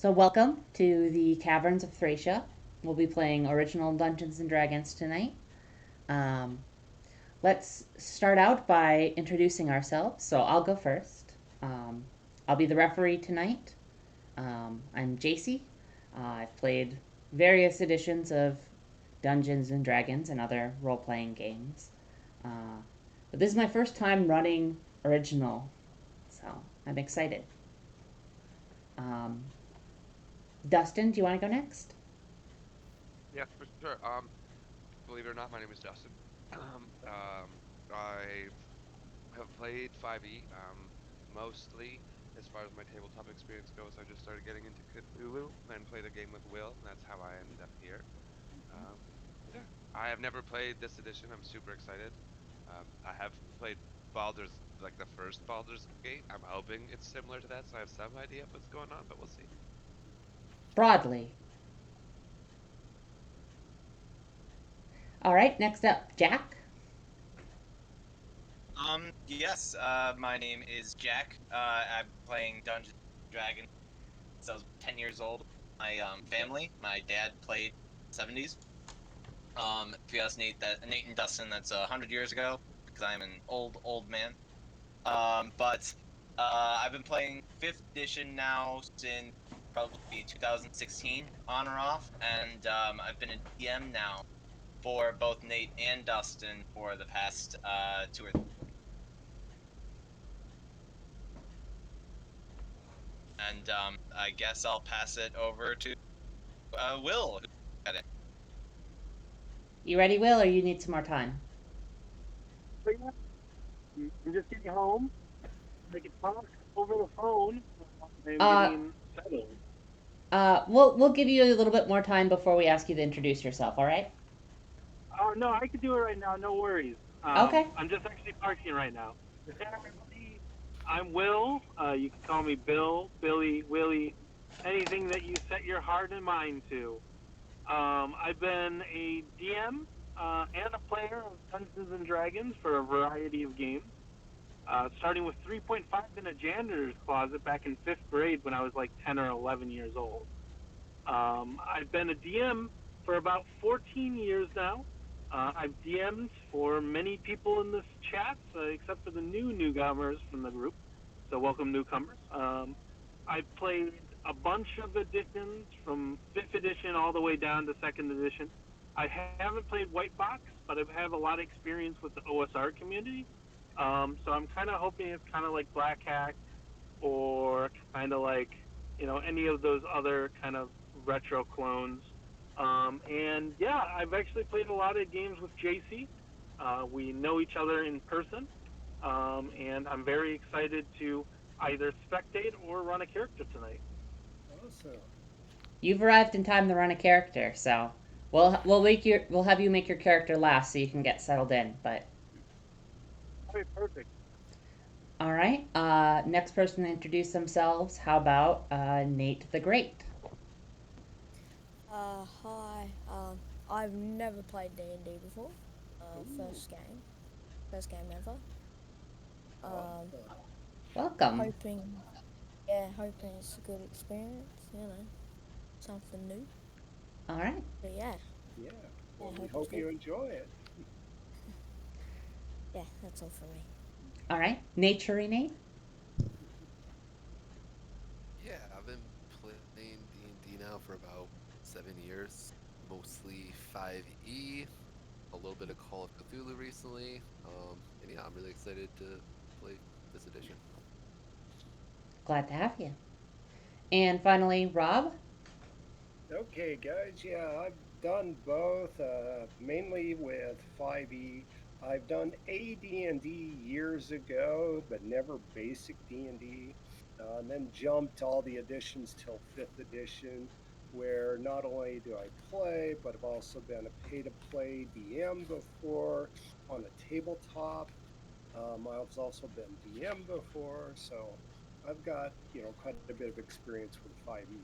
So welcome to the Caverns of Thracia. We'll be playing original Dungeons and Dragons tonight. Um, let's start out by introducing ourselves. So I'll go first. I'll be the referee tonight. I'm JC. I've played various editions of Dungeons and Dragons and other role-playing games. But this is my first time running original, so I'm excited. Um, Dustin, do you want to go next? Yeah, for sure. Believe it or not, my name is Dustin. I have played 5e. Mostly, as far as my tabletop experience goes, I just started getting into Cthulhu, then played a game with Will, and that's how I ended up here. Um, yeah, I have never played this edition. I'm super excited. I have played Baldur's, like the first Baldur's Gate. I'm hoping it's similar to that, so I have some idea of what's going on, but we'll see. Broadly. All right, next up, Jack. My name is Jack. I'm playing Dungeons and Dragons since I was 10 years old. My family, my dad played 70s. If you ask Nate and Dustin, that's 100 years ago because I'm an old man. But I've been playing 5th edition now since probably 2016 on or off, and I've been a DM now for both Nate and Dustin for the past 2 or 3. And I guess I'll pass it over to Will. You ready, Will, or you need some more time? But yeah, I'm just getting home. I can talk over the phone. I'm Uh, getting settled. we'll give you a little bit more time before we ask you to introduce yourself. All right? Oh no, I could do it right now. No worries. Okay. I'm just actually parking right now. Hey everybody, I'm Will. You can call me Bill, Billy, Willie, anything that you set your heart and mind to. I've been a DM and a player of Dungeons and Dragons for a variety of games. Starting with 3.5 in a janitor's closet back in 5th grade when I was like 10 or 11 years old. I've been a DM for about 14 years now. I've DM'd for many people in this chat, except for the newcomers from the group. So welcome newcomers. I've played a bunch of editions from 5th edition all the way down to 2nd edition. I haven't played White Box, but I have a lot of experience with the OSR community. So I'm kind of hoping it's kind of like Black Hack or kind of like, any of those other kind of retro clones. And yeah, I've actually played a lot of games with JC. We know each other in person, and I'm very excited to either spectate or run a character tonight. Awesome. You've arrived in time to run a character, so we'll have you make your character last so you can get settled in. But All right, perfect. all right. Next person to introduce themselves. How about Nate the Great? Hi. I've never played D&D before. Ooh, First game ever. Um, awesome. Welcome. hoping it's a good experience. Something new. All right. But yeah, Yeah. yeah, Well, we hope it's hope good. you enjoy it. Yeah, that's all for me. All right. Nature Nate. Yeah, I've been playing D&D now for about 7 years, mostly 5e, a little bit of Call of Cthulhu recently. And yeah, I'm really excited to play this edition. Glad to have you. And finally, Rob. Okay, guys. Yeah, I've done both, mainly with 5e. I've done AD&D years ago, but never basic D&D. And then jumped all the editions till 5th edition, where not only do I play, but I've also been a pay-to-play DM before on a tabletop. I've also been DM before, so I've got quite a bit of experience with 5e.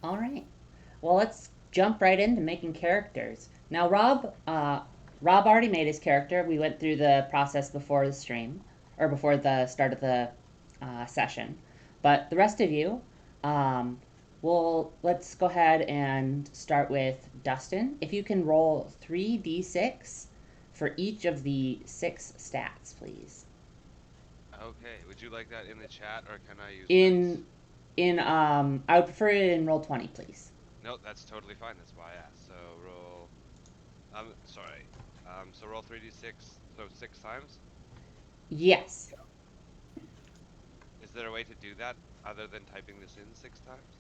All right. Well, let's jump right into making characters. Now, Rob already made his character. We went through the process before the stream, or before the start of the session. But the rest of you, um, let's go ahead and start with Dustin. If you can roll 3d6 for each of the 6 stats, please. Okay. Would you like that in the chat or can I use dice? I would prefer it in roll 20, please. No, that's totally fine. That's why I asked. So roll. Sorry. So roll 3d6. So 6 times. Yes. Is there a way to do that other than typing this in 6 times?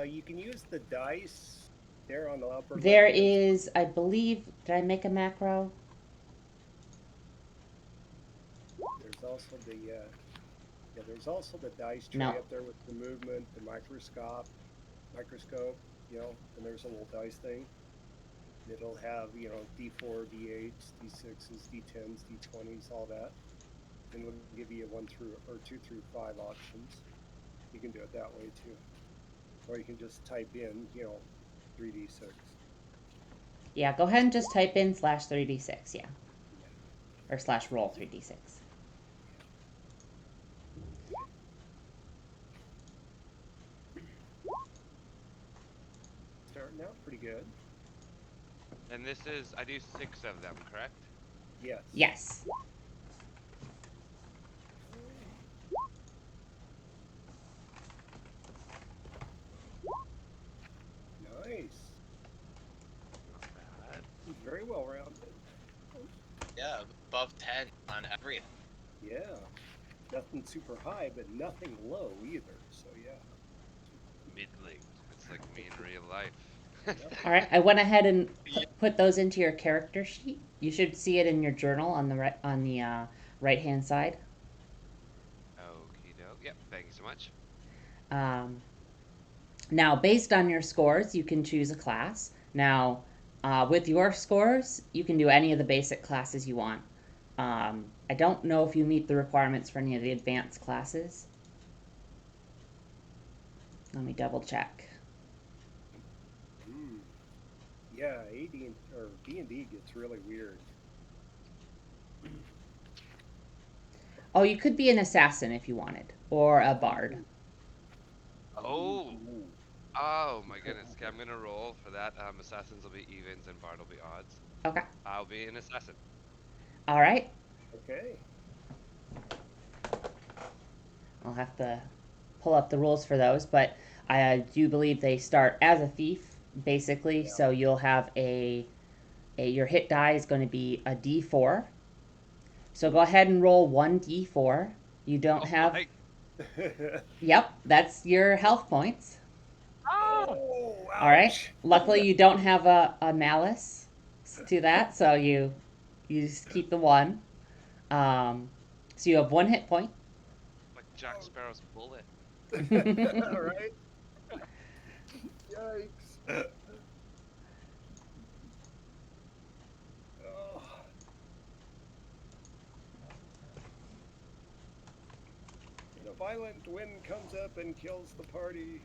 You can use the dice there on the upper There left-hand side. is, I believe, did I make a macro? There's also there's also the dice tray No. up there with the movement, the microscope, and there's a little dice thing. It'll have, D4, D8s, D6s, D10s, D20s, all that. And we'll give you 2 through 5 options. You can do it that way too. Or you can just type in, 3D6. Yeah, go ahead and just type in /3d6, yeah. Or /roll 3d6. Starting out pretty good. And this is, I do 6 of them, correct? Yes. Yes. Nice. Not bad. Very well rounded. Yeah, above 10 on everything. Yeah. Nothing super high, but nothing low either. So yeah. Middling. It's like me in real life. All right, I went ahead and put those into your character sheet. You should see it in your journal on the right-hand side. Okie doke. Yep, thank you so much. Now, based on your scores, you can choose a class. Now, with your scores, you can do any of the basic classes you want. I don't know if you meet the requirements for any of the advanced classes. Let me double check. Yeah, D&D gets really weird. Oh, you could be an assassin if you wanted, or a bard. Oh! Oh my goodness. Okay, I'm gonna roll for that. Assassins will be evens and bard will be odds. Okay. I'll be an assassin. All right. Okay. I'll have to pull up the rules for those, but I do believe they start as a thief, basically. Yeah. So you'll have your hit die is going to be a D4. So go ahead and roll 1d4. You don't have. My... Yep, that's your health points. Oh, ouch. All right. Luckily, you don't have a malice to that, so you just keep the 1. So you have 1 hit point. Like Jack Sparrow's bullet. All right. Yikes. Oh. And a violent wind comes up and kills the party.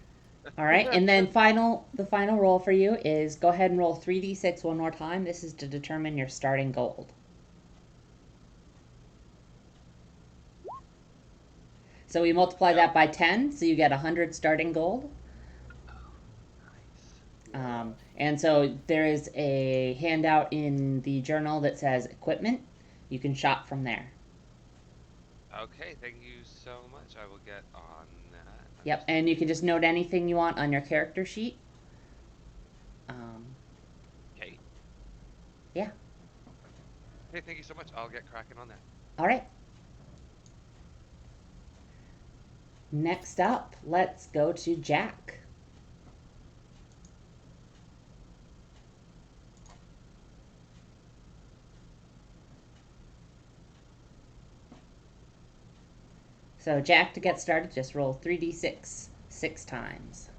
All right, and then the final roll for you is go ahead and roll 3d6 one more time. This is to determine your starting gold. So we multiply that by 10, so you get 100 starting gold. Nice. And so there is a handout in the journal that says equipment. You can shop from there. Okay, thank you so much. I will get on that. Yep, and you can just note anything you want on your character sheet. Okay. Yeah. Okay, thank you so much. I'll get cracking on that. All right. Next up, let's go to Jack. So Jack, to get started, just roll 3d6 6 times.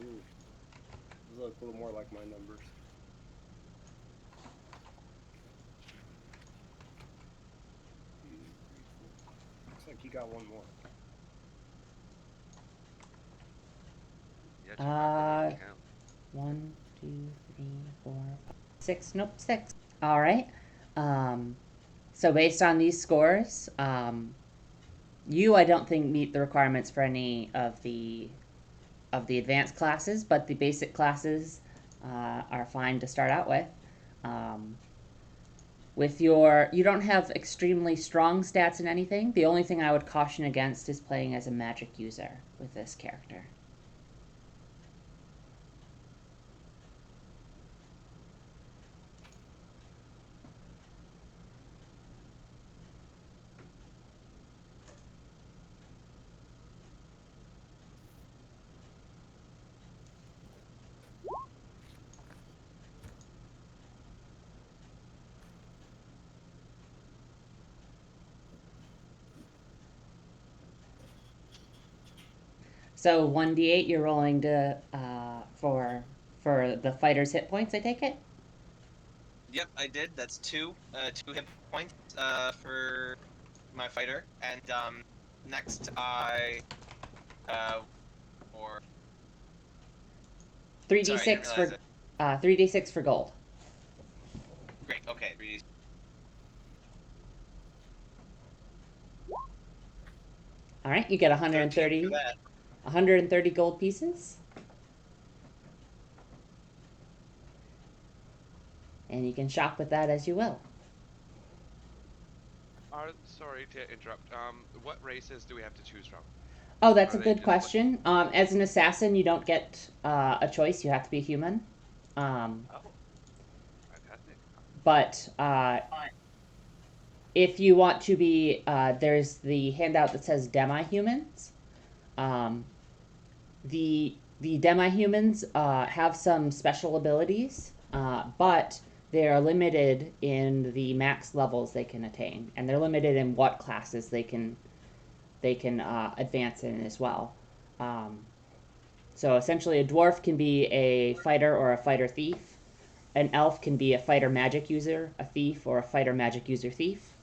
Ooh. Those look a little more like my numbers. Looks like you got one more. Yeah, check out the count. 1, 2, 3, 4, 5, 6. Nope, 6. All right. So based on these scores, you I don't think meet the requirements for any of the advanced classes, but the basic classes are fine to start out with. With your, you don't have extremely strong stats in anything. The only thing I would caution against is playing as a magic user with this character. So 1d8 you're rolling to for the fighter's hit points, I take it? Yep, I did. That's two hit points for my fighter, and next I or 3d6 for 3d6 for gold. Great. Okay. All right, you get 130 gold pieces. And you can shop with that as you will. Sorry to interrupt. What races do we have to choose from? Oh, that's Are a they good just question. As an assassin, you don't get a choice. You have to be human. Oh, fantastic. But if you want to be, there's the handout that says demi-humans. The demi-humans have some special abilities, but they are limited in the max levels they can attain, and they're limited in what classes they can advance in as well. So essentially, a dwarf can be a fighter or a fighter thief. An elf can be a fighter magic user, a thief, or a fighter magic user thief.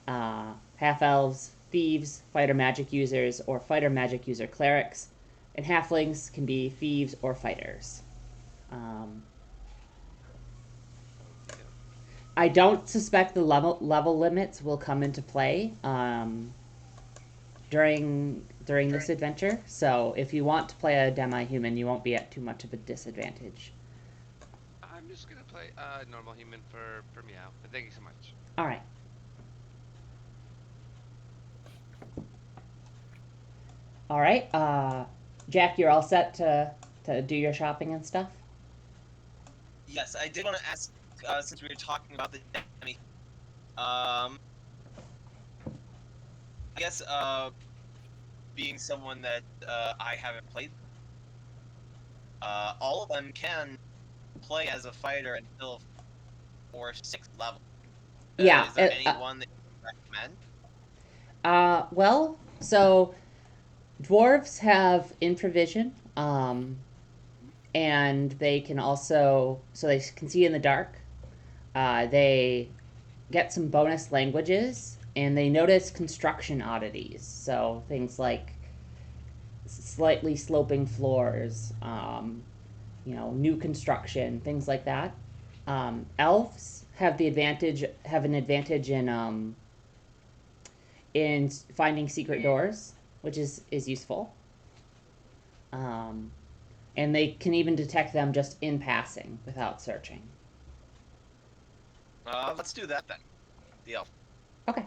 Half elves, thieves, fighter magic users, or fighter magic user clerics. And halflings can be thieves or fighters. Okay. I don't suspect the level limits will come into play during this adventure. So if you want to play a demi-human, you won't be at too much of a disadvantage. I'm just gonna play normal human for meow. But thank you so much. All right. All right. Jack, you're all set to do your shopping and stuff? Yes, I did want to ask, since we were talking about the demi, I guess, being someone that I haven't played, all of them can play as a fighter until 4th, 6th level. Yeah. Is there any one that you recommend? Well, so dwarves have improvision, and they can also, so they can see in the dark. They get some bonus languages, and they notice construction oddities. So things like slightly sloping floors, new construction, things like that. Elves have an advantage in finding secret doors, which is useful. And they can even detect them just in passing without searching. Let's do that then. The elf. Okay.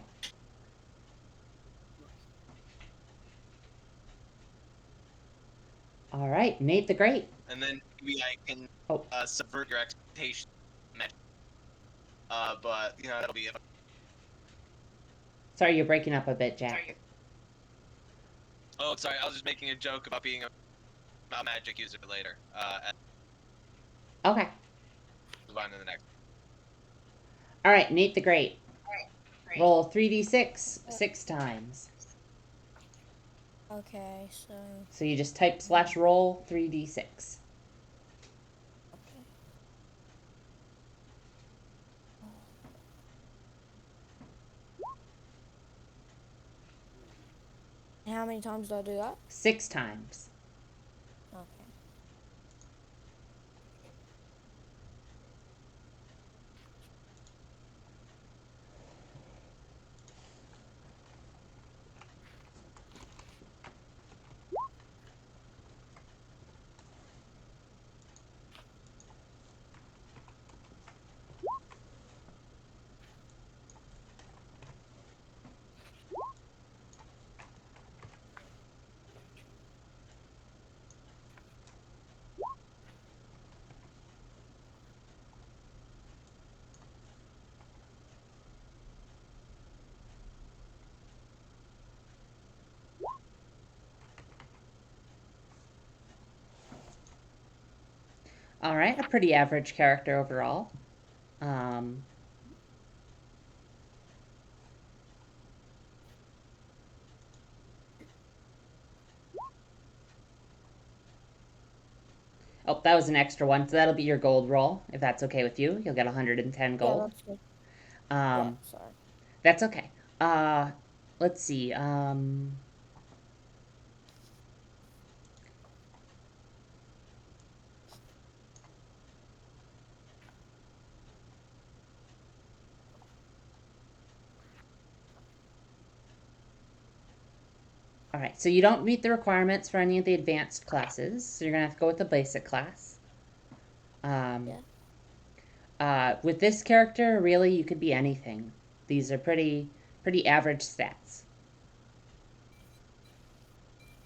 All right, Nate the Great. And then maybe I can subvert your expectations. But that'll be. Sorry, you're breaking up a bit, Jack. Oh, sorry. I was just making a joke about being a magic user later. Okay. Move on to the next. All right, Nate the Great. Roll 3d6 6 times. Okay, so. So you just type /roll 3d6. Okay. And how many times do I do that? 6 times. Okay. All right, a pretty average character overall. Um, oh, that was an extra one, so that'll be your gold roll if that's okay with you. You'll get 110 Yeah, gold. that's good. Yeah, Um, sorry. that's okay. Let's see. All right, so you don't meet the requirements for any of the advanced classes, so you're gonna have to go with the basic class. Um, Yeah. with this character, really, you could be anything. These are pretty average stats.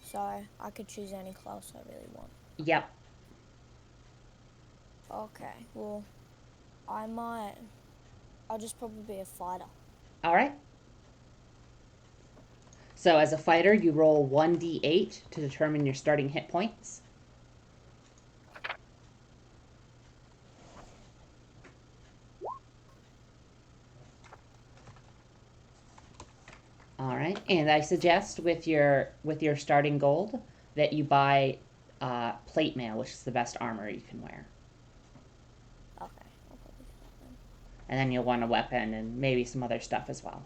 So I could choose any class I really want. Yep. Okay, well, I'll just probably be a fighter. All right. So as a fighter, you roll 1d8 to determine your starting hit points. All right, and I suggest with your starting gold that you buy plate mail, which is the best armor you can wear, Okay, I'll probably do that then. and then you'll want a weapon and maybe some other stuff as well.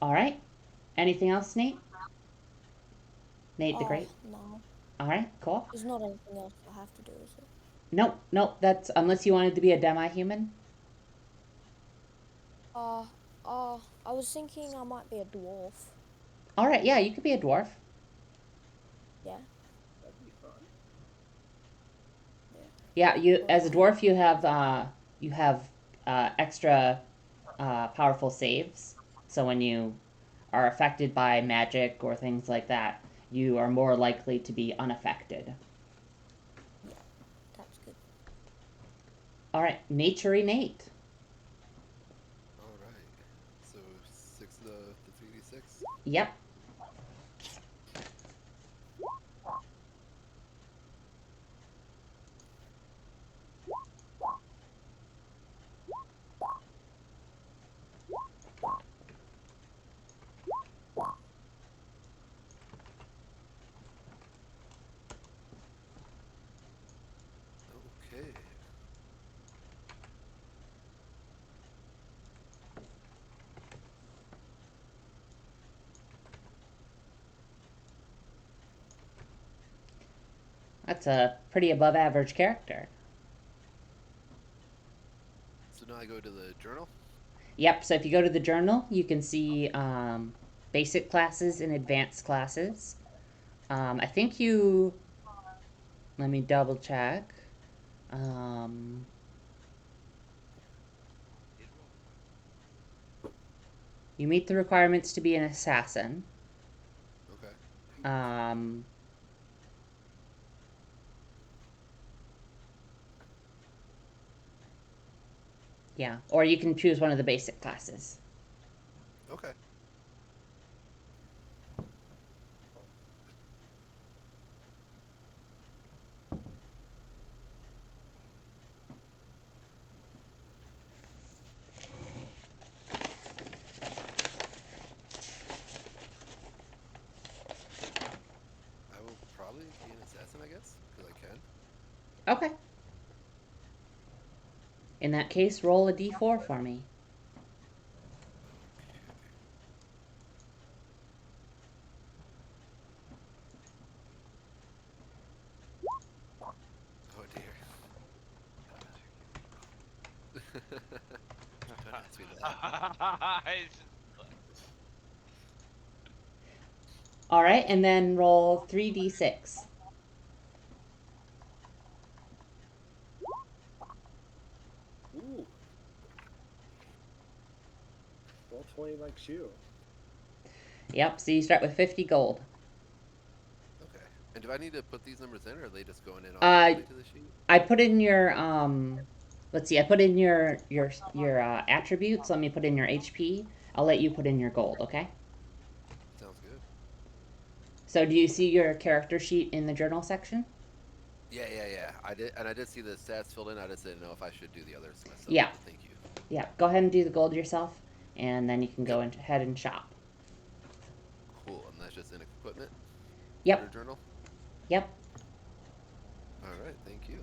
All right. Anything else, Nate? Nate the Great. No. All right, cool. There's not anything else I have to do, is it? Nope, nope. That's unless you wanted to be a demi-human. Uh, I was thinking I might be a dwarf. All right, yeah, you could be a dwarf. Yeah. That'd be fun. Yeah, you as a dwarf you have extra powerful saves. So when you are affected by magic or things like that, you are more likely to be unaffected. Yeah, that's good. All right, naturey Nate. All right. So 6 of the 3d6. Yep. Okay. That's a pretty above average character. So now I go to the journal. Yep, so if you go to the journal, you can see basic classes and advanced classes. I think you. Let me double check. Um, Did roll one. you meet the requirements to be an assassin. Okay. Um, yeah, or you can choose one of the basic classes. Okay. I will probably be an assassin, I guess, because I can. Okay. In that case, roll a d4 for me. Oh dear. Don't ask me that. All right, and then roll 3d6. Ooh. Roll 20 like you. Yep, so you start with 50 gold. Okay. And do I need to put these numbers in, or are they just going in Uh, automatically to the sheet? I put in your let's see, I put in your attributes. Let me put in your HP. I'll let you put in your gold, okay? Sounds good. So do you see your character sheet in the journal section? Yeah. I did see the stats filled in. I just didn't know if I should do the others myself. Yeah. But thank you. Yeah. Go ahead and do the gold yourself, and then you can Yep. go ahead and shop. Cool. And that's just in equipment under Yep. journal. Yep. All right. Thank you.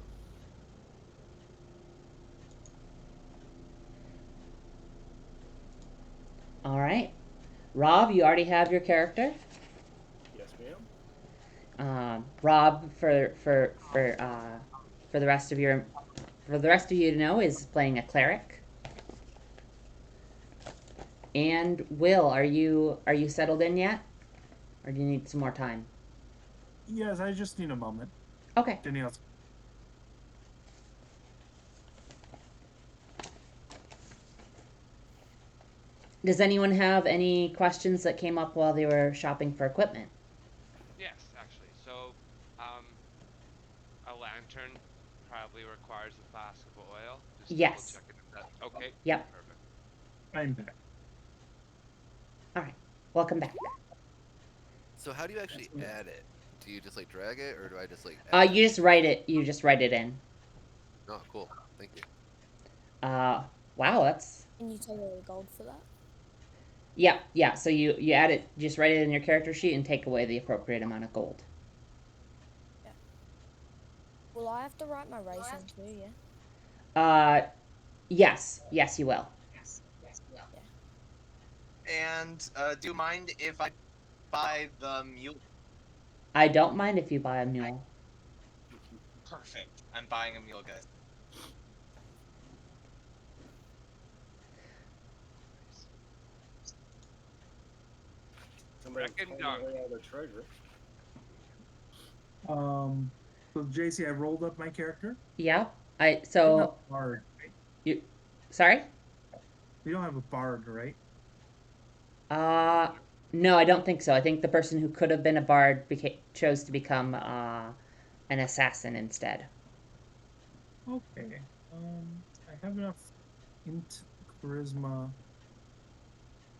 All right. Rob, you already have your character. Yes, ma'am. Rob, for the rest of your for the rest of you to know, is playing a cleric. And Will, are you settled in yet, or do you need some more time? Yes, I just need a moment. Okay. Anything else? Does anyone have any questions that came up while they were shopping for equipment? Yes, actually. So, a lantern probably requires a flask of oil. Just double Yes. checking if that. Okay. Yep. Perfect. I'm back. All right. Welcome back. So how do you actually add it? Do you just like drag it, or do I just like? You just write it. You just write it in. Oh, cool. Thank you. Wow, that's And you take away gold for that? yeah. So you add it. Just write it in your character sheet and take away the appropriate amount of gold. Will I have to write my race in too, yeah? Yes, you will. And do you mind if I buy the mule? I don't mind if you buy a mule. Perfect. I'm buying a mule, guys. Somebody Reckon told done. away all the treasure. So JC, I rolled up my character. Yeah. I don't have So a bard. you. Sorry. We don't have a bard, right? No, I don't think so. I think the person who could have been a bard chose to become an assassin instead. Okay. I have enough int charisma,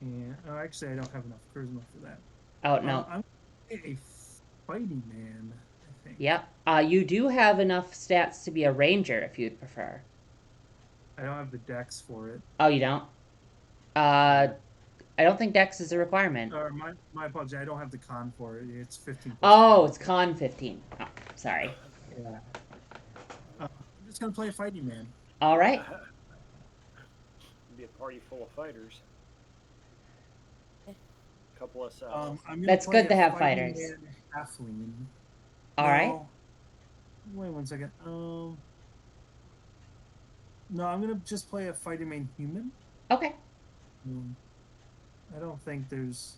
and actually, I don't have enough charisma for that. Oh no. I'm a fighting man, I think. Yep. You do have enough stats to be a ranger if you'd prefer. I don't have the dex for it. Oh, you don't? I don't think dex is a requirement. Or my apology, I don't have the con for it. It's 15. Oh, it's con 15. Oh, sorry. Yeah. I'm just gonna play a fighting man. All right. Be a party full of fighters. Couple of I'm gonna That's play good to a have fighting fighters. man halfling. All right. No. Wait 1 second. No, I'm gonna just play a fighting man human. Okay. I don't think there's.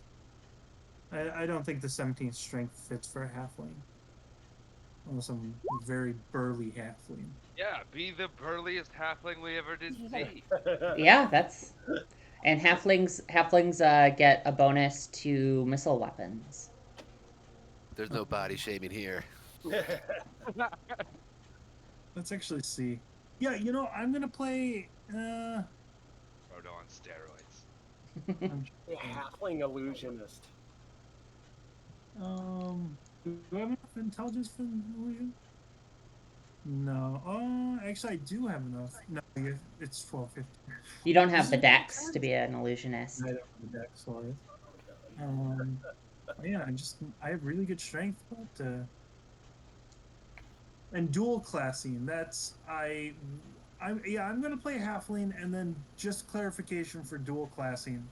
I don't think the 17th strength fits for a halfling. Unless I'm a very burly halfling. Yeah, be the burliest halfling we ever did see. Yeah, that's. And halflings get a bonus to missile weapons. There's no body shaming here. Let's actually see. Yeah, I'm gonna play. Frodo on steroids. A halfling illusionist. Do I have enough intelligence for illusion? No. Actually, I do have enough. No, it's 1250. You don't have the dex to be an illusionist. I don't have the dex for it. Yeah, I have really good strength, but and dual classing. I'm gonna play halfling, and then just clarification for dual classing.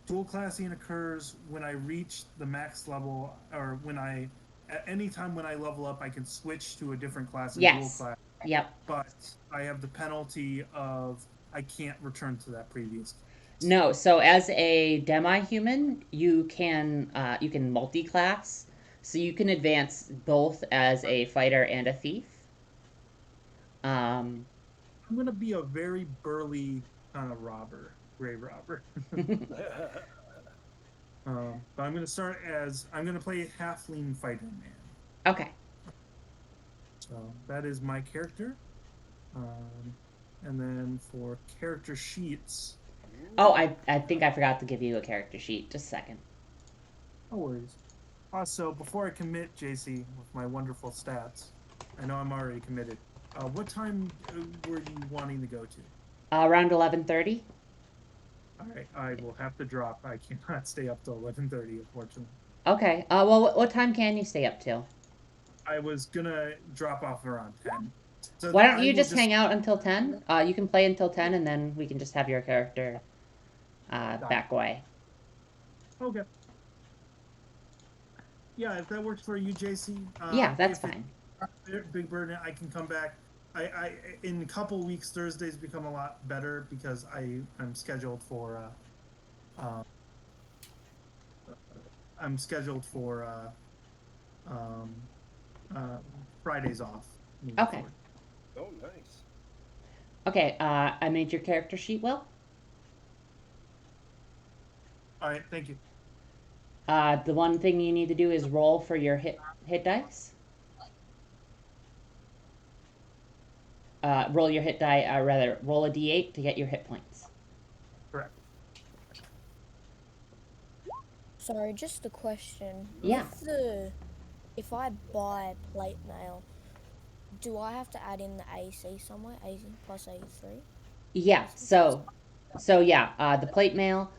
Dual classing occurs when I reach the max level, or at any time when I level up, I can switch to a different class. Yes. Dual class. Yep. But I have the penalty of I can't return to that previous class. No, so as a demi-human, you can multi-class, so you can advance both as a fighter and a thief. I'm gonna be a very burly kind of grave robber. But I'm gonna play halfling fighter man. Okay. So that is my character. And then for character sheets. Oh, I think I forgot to give you a character sheet. Just a second. No worries. Also, before I commit, JC, with my wonderful stats, I know I'm already committed. What time were you wanting to go to? Around 11:30. All right, I will have to drop. I cannot stay up till 11:30, unfortunately. Okay. Well, what time can you stay up till? I was gonna drop off around 10. So Why don't I you will just hang out until 10? You can play until 10, and then we can just have your character back away. Okay. Yeah, if that works for you, JC. Yeah, that's if fine. It's big burden, I can come back. I in a couple weeks, Thursdays become a lot better because I'm scheduled for I'm scheduled for um, Fridays off moving Okay. forward. Oh, nice. Okay. I made your character sheet, Will. All right, thank you. The one thing you need to do is roll for your hit dice. Roll your hit die. Rather, roll a d8 to get your hit points. Correct. Sorry, just a question. Yeah. If I buy plate mail, do I have to add in the AC somewhere? AC plus 83? Yeah. So yeah. The plate mail.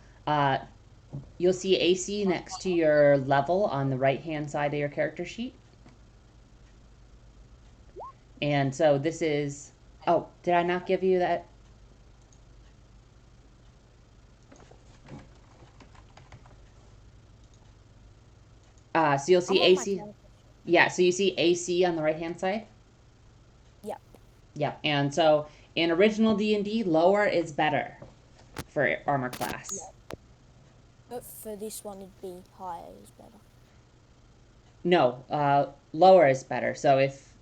You'll see AC next to your level on the right hand side of your character sheet. And so this is. Oh, did I not give you that? So you'll see I'm on my AC. character. Yeah, so you see AC on the right hand side. Yep. Yep. And so in original D&D, lower is better for armor class. Yep. But for this one, it'd be higher is better. No, lower is better. So if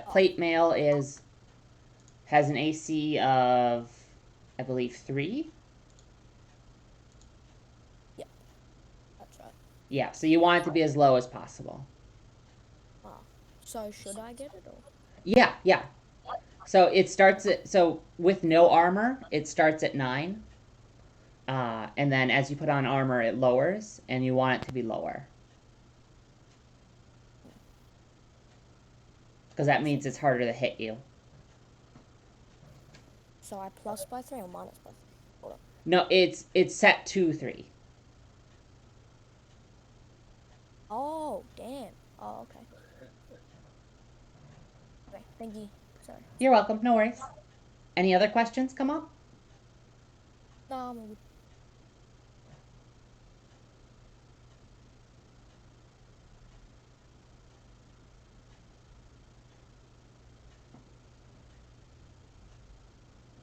plate mail has an AC of, I believe, 3. Yep. That's right. Yeah. So you want it to be as low as possible. So should I get it or? Yeah. Yeah. So it starts at with no armor, it starts at 9. And then as you put on armor, it lowers, and you want it to be lower. Because that means it's harder to hit you. So I plus by 3 or minus by 3? Hold on. No, it's set to 3. Oh, damn. Oh, okay. Okay, thank you. Sorry. You're welcome. No worries. Any other questions come up? No, I'm good.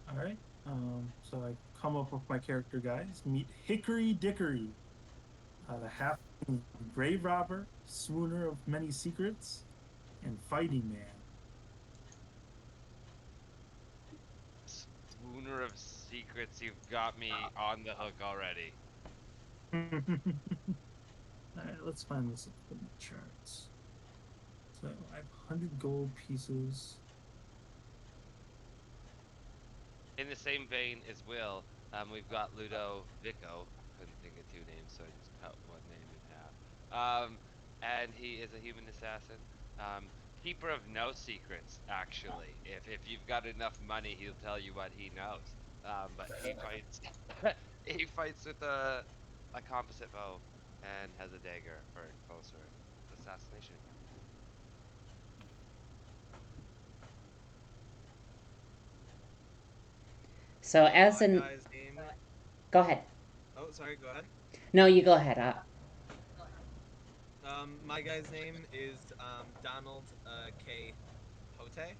All right. So I come up with my character guys. Meet Hickory Dickory, the half grave robber, swooner of many secrets, and fighting Swooner of secrets, you've got me on the hook already. man. All right, let's find this in the charts. So I have 100 gold pieces. In the same vein as Will, we've got Ludovico. Couldn't think of 2 names, so I just cut one name in half. And he is a human assassin. Keeper of no secrets, actually. If you've got enough money, he'll tell you what he knows. But he fights he fights with a composite bow and has a dagger for closer assassination. So as My an guy's name. go ahead. Oh, sorry. Go ahead. No, you go ahead. My guy's name is Donald K. Hote, and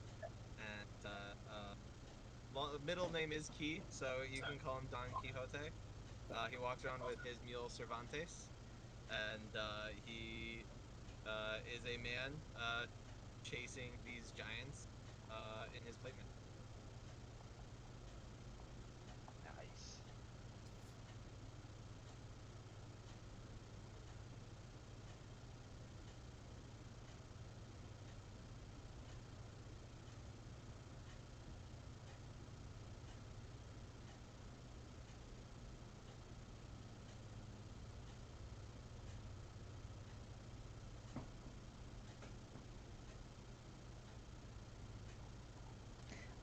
middle name is Key, so you can call him Don Quixote. He walks around with his mule Cervantes, and he is a man chasing these giants in his plate mail. Nice.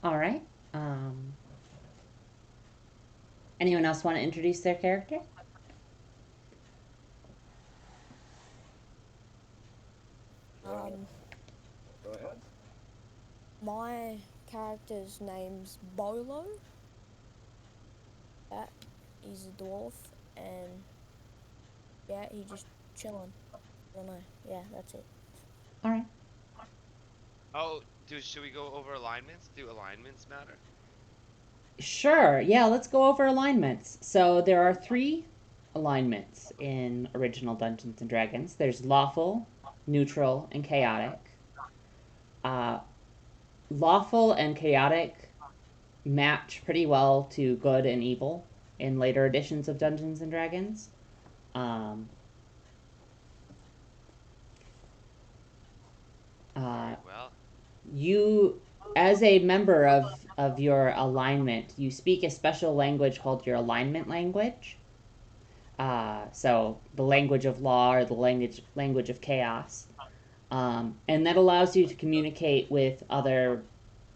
All right. Anyone else want to introduce their character? Um, Go ahead. my character's name's Bolo. Yeah, he's a dwarf, and yeah, he just chilling. I don't know. Yeah, that's it. All right. Oh, should we go over alignments? Do alignments matter? Sure. Yeah, let's go over alignments. So there are three alignments in original Dungeons and Dragons. There's lawful, neutral, and chaotic. Uh, Lawful and chaotic match pretty well to good and evil in later editions of Dungeons and Dragons. Um, uh, Very well. you, as a member of your alignment, you speak a special language called your alignment language. So the language of law or the language of chaos, and that allows you to communicate with other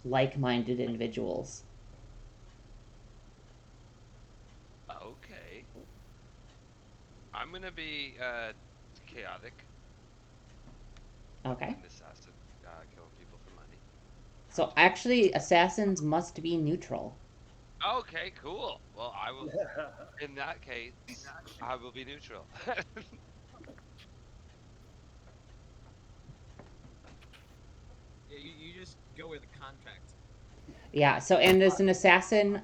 like-minded individuals. Okay. I'm gonna be chaotic Okay. and assassin, killing people for money. So actually, assassins must be neutral. Okay, cool. Well, I will. In that case, I will be neutral. Yeah, you just go where the contract. Yeah. So and as an assassin,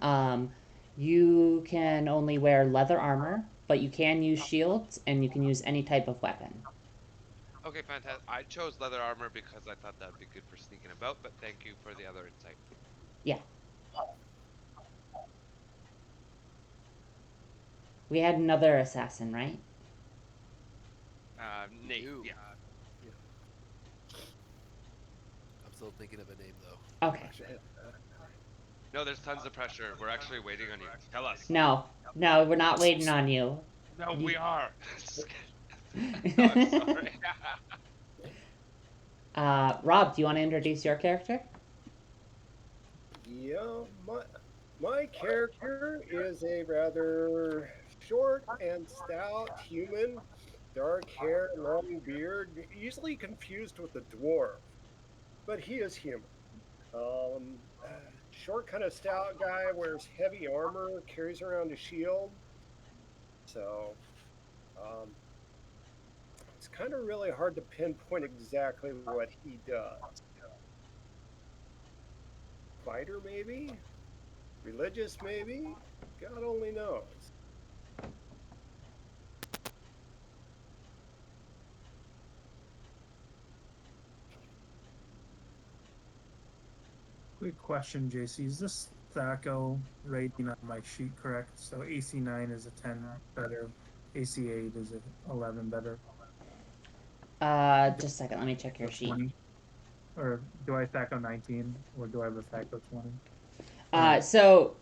you can only wear leather armor, but you can use shields and you can use any type of weapon. Okay, fantastic. I chose leather armor because I thought that would be good for sneaking about, but thank you for the other insight. Yeah. We had another assassin, right? Nate. You. Yeah. I'm still thinking of a name though. Okay. No, there's tons of pressure. We're actually waiting on you. Tell us. No, we're not waiting on you. No, we are. No, I'm You- sorry. Rob, do you want to introduce your character? Yeah, my character is a rather short and stout human, dark hair, long beard, easily confused with a dwarf, but he is human. Um, Short, kind of stout guy, wears heavy armor, carries around a shield. So, um, it's kind of really hard to pinpoint exactly what he does. Fighter, maybe? Religious, maybe? God only knows. Quick question, JC. Is this Thaco rating on my sheet correct? So AC 9 is a 10 better, AC 8 is a 11 better. Just a second. Let me check your sheet. 20? Or do I Thaco 19? Or do I have a Thaco 20? So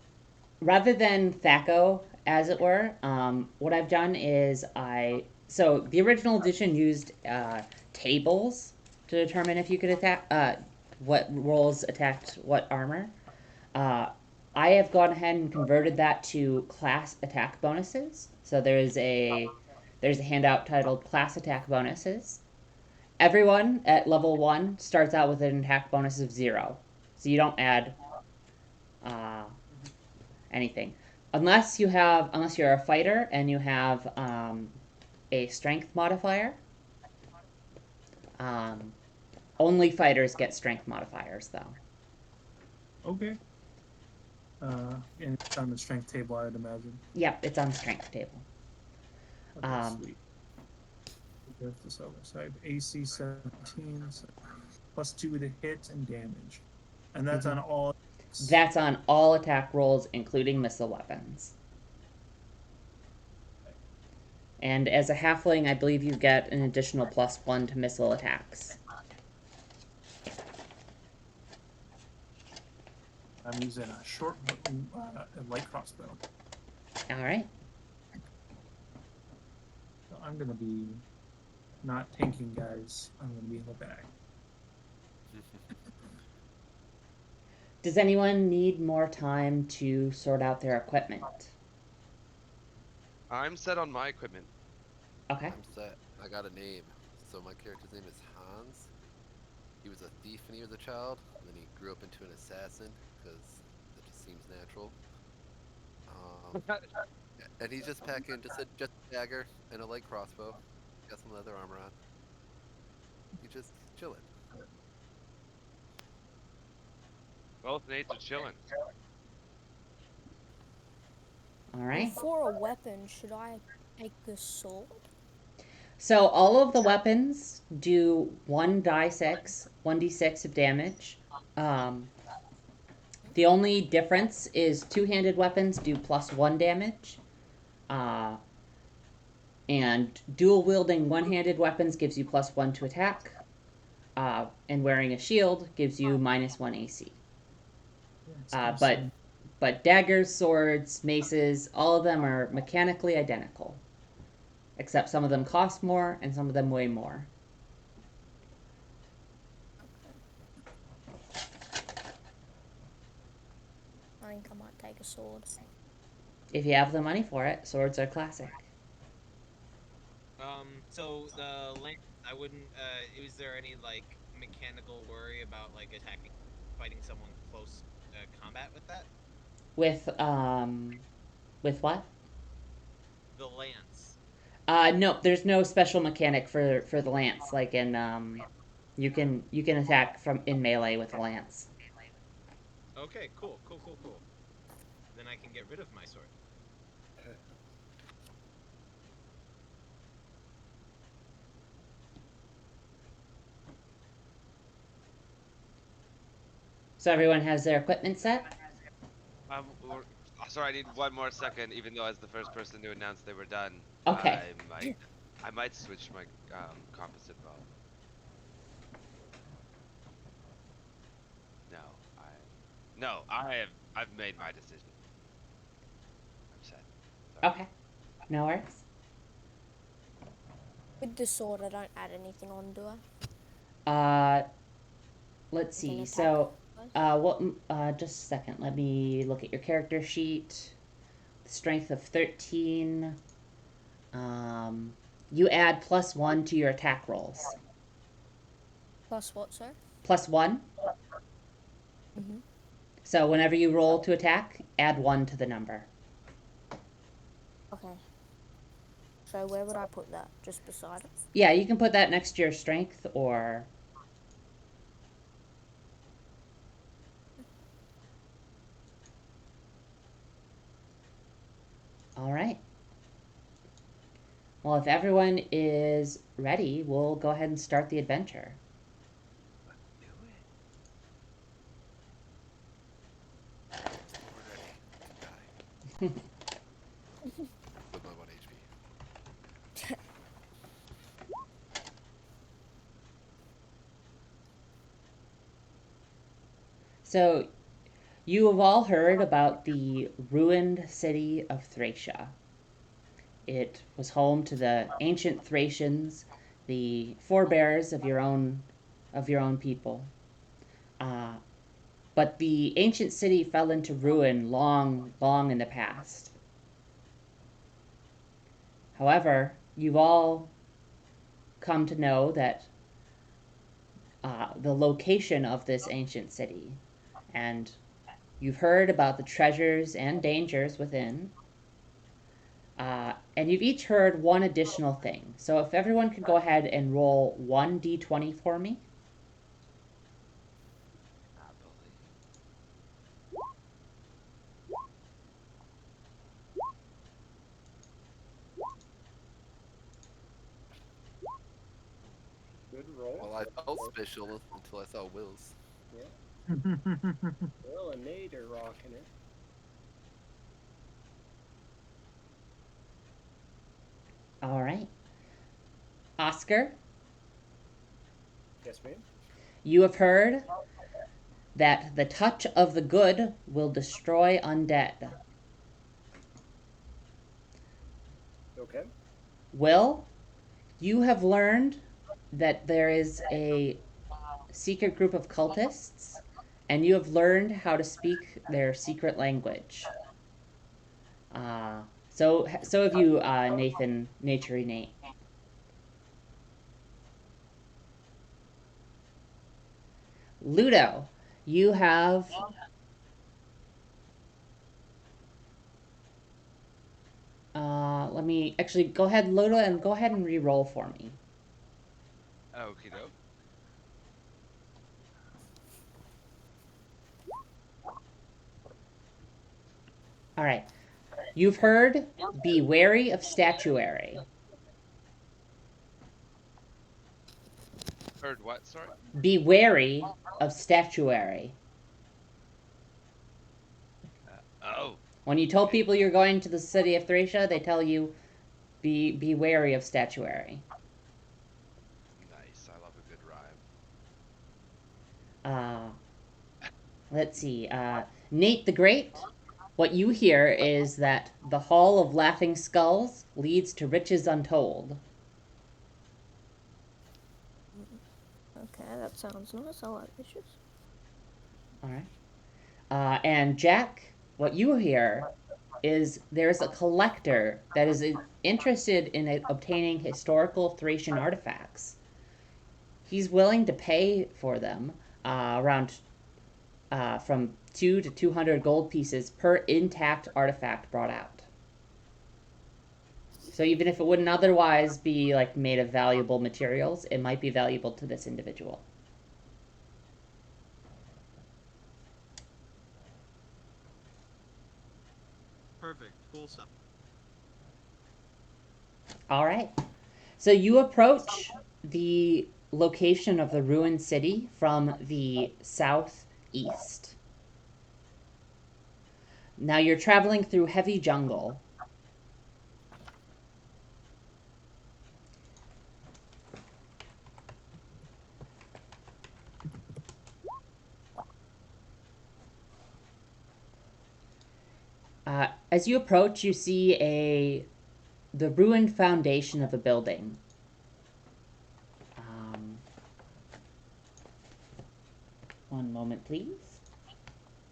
rather than Thaco, as it were, what I've done is so the original edition used tables to determine if you could attack what rolls attacked what armor. Uh, I have gone ahead and converted that to class attack bonuses. So there's a handout titled class attack bonuses. Everyone at level 1 starts out with an attack bonus of 0. So you don't add uh, anything. Unless you're a fighter and you have a strength modifier. Um, Only fighters get strength modifiers, though. Okay. And it's on the strength table, I would imagine. Yep, it's on the strength table. Okay, sweet. There's this over. So I have AC 17, so +2 to hit and damage. And that's on all. That's on all attack rolls, including missile weapons. And as a halfling, I believe you get an additional +1 to missile attacks. I'm using a short, a light crossbow. All right. So I'm gonna be not tanking, guys. I'm gonna be in the back. Does anyone need more time to sort out their equipment? I'm set on my equipment. Okay. I'm set. I got a name. So my character's name is Hans. He was a thief when he was a child, and then he grew up into an assassin because that just seems natural. And he's just packing just a dagger and a light crossbow. Got some leather armor on. He's just chilling. Both Nates are chilling. All right. For a weapon, should I take the sword? So all of the weapons do 1d6 of damage. The only difference is two-handed weapons do +1 damage. And dual wielding one-handed weapons gives you +1 to attack. And wearing a shield gives you -1 AC. But daggers, swords, maces, all of them are mechanically identical. Except some of them cost more and some of them weigh more. I think I might take a sword. If you have the money for it, swords are classic. So the length, I wouldn't. Is there any like mechanical worry about like fighting someone close combat with that? With what? The lance. No, there's no special mechanic for the lance. Like in you can attack from in melee with a lance. Okay, cool. Then I can get rid of my sword. So everyone has their equipment set. Sorry, I need one more second. Even though as the first person to announce they were done, Okay. I might switch my composite bow. I've made my decision. I'm set. Sorry. Okay. No worries. With the sword, I don't add anything on, do I? Let's see. Can So, just a second. Let me look at your character sheet. Strength of 13. You add +1 to your attack rolls. Plus what, sir? +1. Mm-hmm. So whenever you roll to attack, add 1 to the number. Okay. So where would I put that? Just beside it? Yeah, you can put that next to your strength or... All right. Well, if everyone is ready, we'll go ahead and start the adventure. Die. With my 1 HP. So, you have all heard about the ruined city of Thracia. It was home to the ancient Thracians, the forebears of your own people. But the ancient city fell into ruin long, long in the past. However, you've all come to know that the location of this ancient city, and you've heard about the treasures and dangers within. And you've each heard one additional thing. So if everyone could go ahead and roll 1d20 for me. Good roll. Well, I felt special until I saw Will's. Yeah. Will and Nate are rocking it. All right. Oscar, Yes, ma'am. you have heard that the touch of the good will destroy undead. Okay. Will, you have learned that there is a secret group of cultists, and you have learned how to speak their secret language. So have you, Nathan, Naturey Nate. Ludo, you have let me actually go ahead, Ludo, and go ahead and re-roll for me. Okie doke. All right. You've heard, be wary of statuary. Heard what? Sorry. Be wary of statuary. Oh. When you tell Okay. people you're going to the city of Thracia, they tell you, be wary of statuary. Nice. I love a good rhyme. Let's see. Nate the Great, what you hear is that the Hall of Laughing Skulls leads to riches untold. Okay, that sounds nice. I like riches. All right. And Jack, what you hear is there's a collector that is interested in obtaining historical Thracian artifacts. He's willing to pay for them around from 2 to 200 gold pieces per intact artifact brought out. So even if it wouldn't otherwise be like made of valuable materials, it might be valuable to this individual. Perfect. Cool stuff. All right. So you approach the location of the ruined city from the southeast. Now you're traveling through heavy jungle. As you approach, you see the ruined foundation of a building. One moment, please.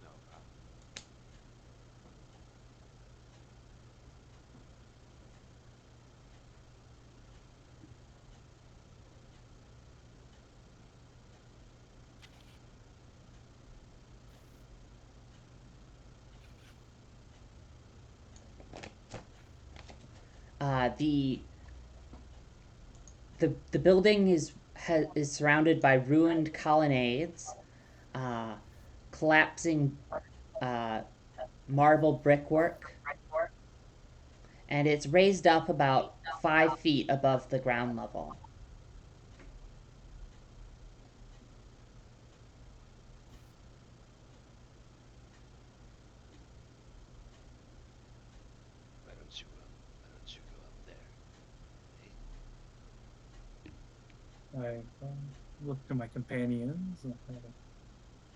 No problem. The building is surrounded by ruined colonnades, collapsing marble brickwork, and it's raised up about 5 feet above the ground level. Why don't you go up there? Hey? I look to my companions and kind of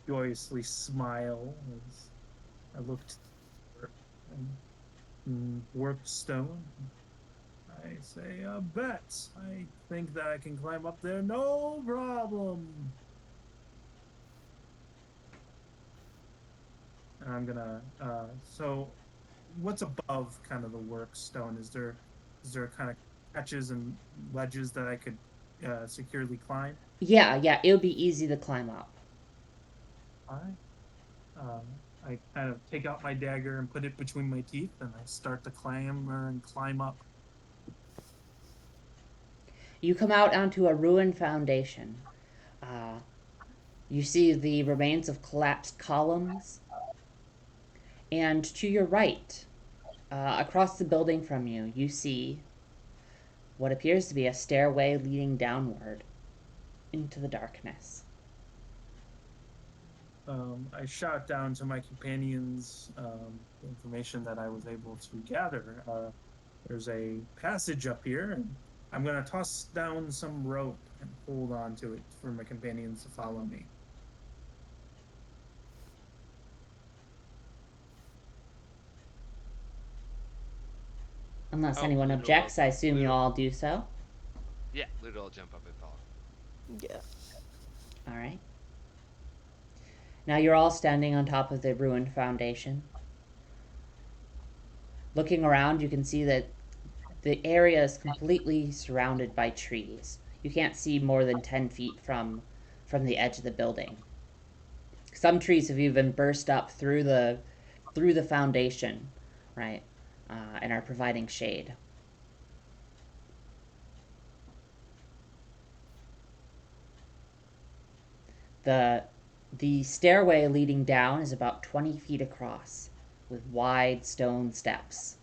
joyously smile as I look to the work and work stone. I say, bet. I think that I can climb up there, no problem. And I'm gonna. So, what's above kind of the work stone? Is there kind of catches and ledges that I could securely climb? Yeah, it would be easy to climb up. All right. I kind of take out my dagger and put it between my teeth, and I start to clamber and climb up. You come out onto a ruined foundation. You see the remains of collapsed columns. And to your right, across the building from you, you see what appears to be a stairway leading downward into the darkness. I shout down to my companions the information that I was able to gather. There's a passage up here, and I'm going to toss down some rope and hold on to it for my companions to follow me. Unless Oh, anyone Ludo objects, will- I assume you Ludo- all do so. Yeah, Ludo will jump up and follow. Yeah. All right. Now you're all standing on top of the ruined foundation. Looking around, you can see that the area is completely surrounded by trees. You can't see more than 10 feet from the edge of the building. Some trees have even burst up through the foundation, right, and are providing shade. The the stairway leading down is about 20 feet across, with wide stone steps.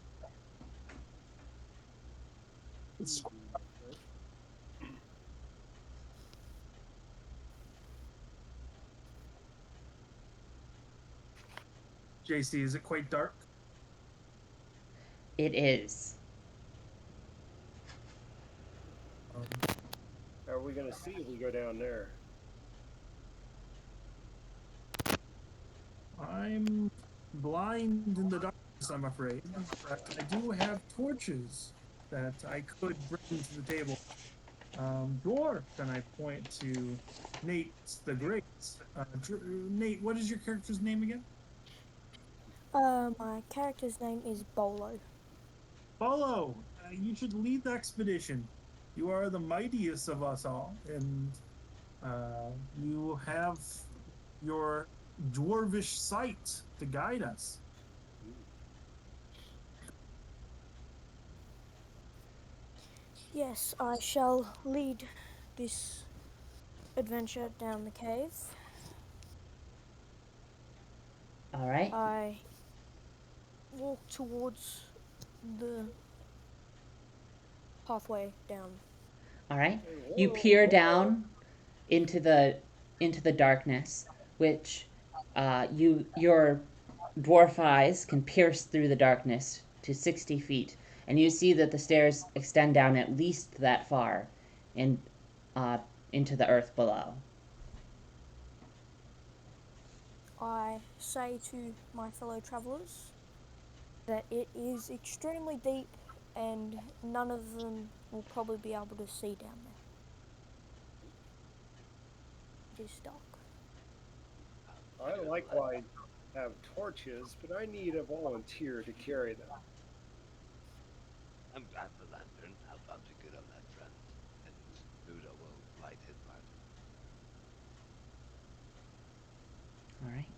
JC, is it quite dark? It is. How are we going to see if we go down there? I'm blind in the darkness, I'm afraid. But I do have torches that I could bring to the table. Dwarf, and I point to Nate the Great. Nate, what is your character's name again? My character's name is Bolo. Bolo, you should lead the expedition. You are the mightiest of us all, and you have your dwarvish sight to guide us. Yes, I shall lead this adventure down the cave. All right. I walk towards the pathway down. All right. You peer down into the darkness, which your dwarf eyes can pierce through the darkness to 60 feet, and you see that the stairs extend down at least that far, and into the earth below. I say to my fellow travellers that it is extremely deep and none of them will probably be able to see down there. It is dark. I likewise have torches, but I need a volunteer to carry them. I'm glad the lantern. I'll be good on that front. And Ludo will light his part. All right.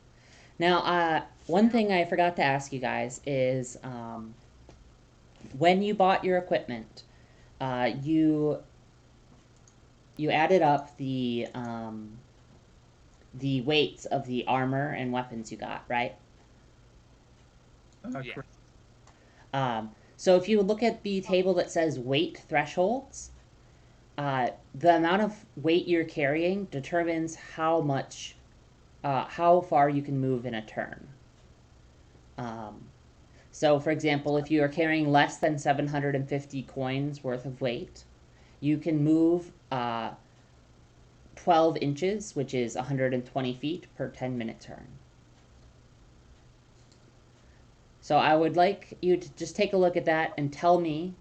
Now, one thing I forgot to ask you guys is when you bought your equipment, you added up the weights of the armor and weapons you got, right? Yes. So if you look at the table that says weight thresholds, the amount of weight you're carrying determines how far you can move in a turn. So, for example, if you are carrying less than 750 coins worth of weight, you can move 12 inches, which is 120 feet per 10-minute turn. So I would like you to just take a look at that and tell me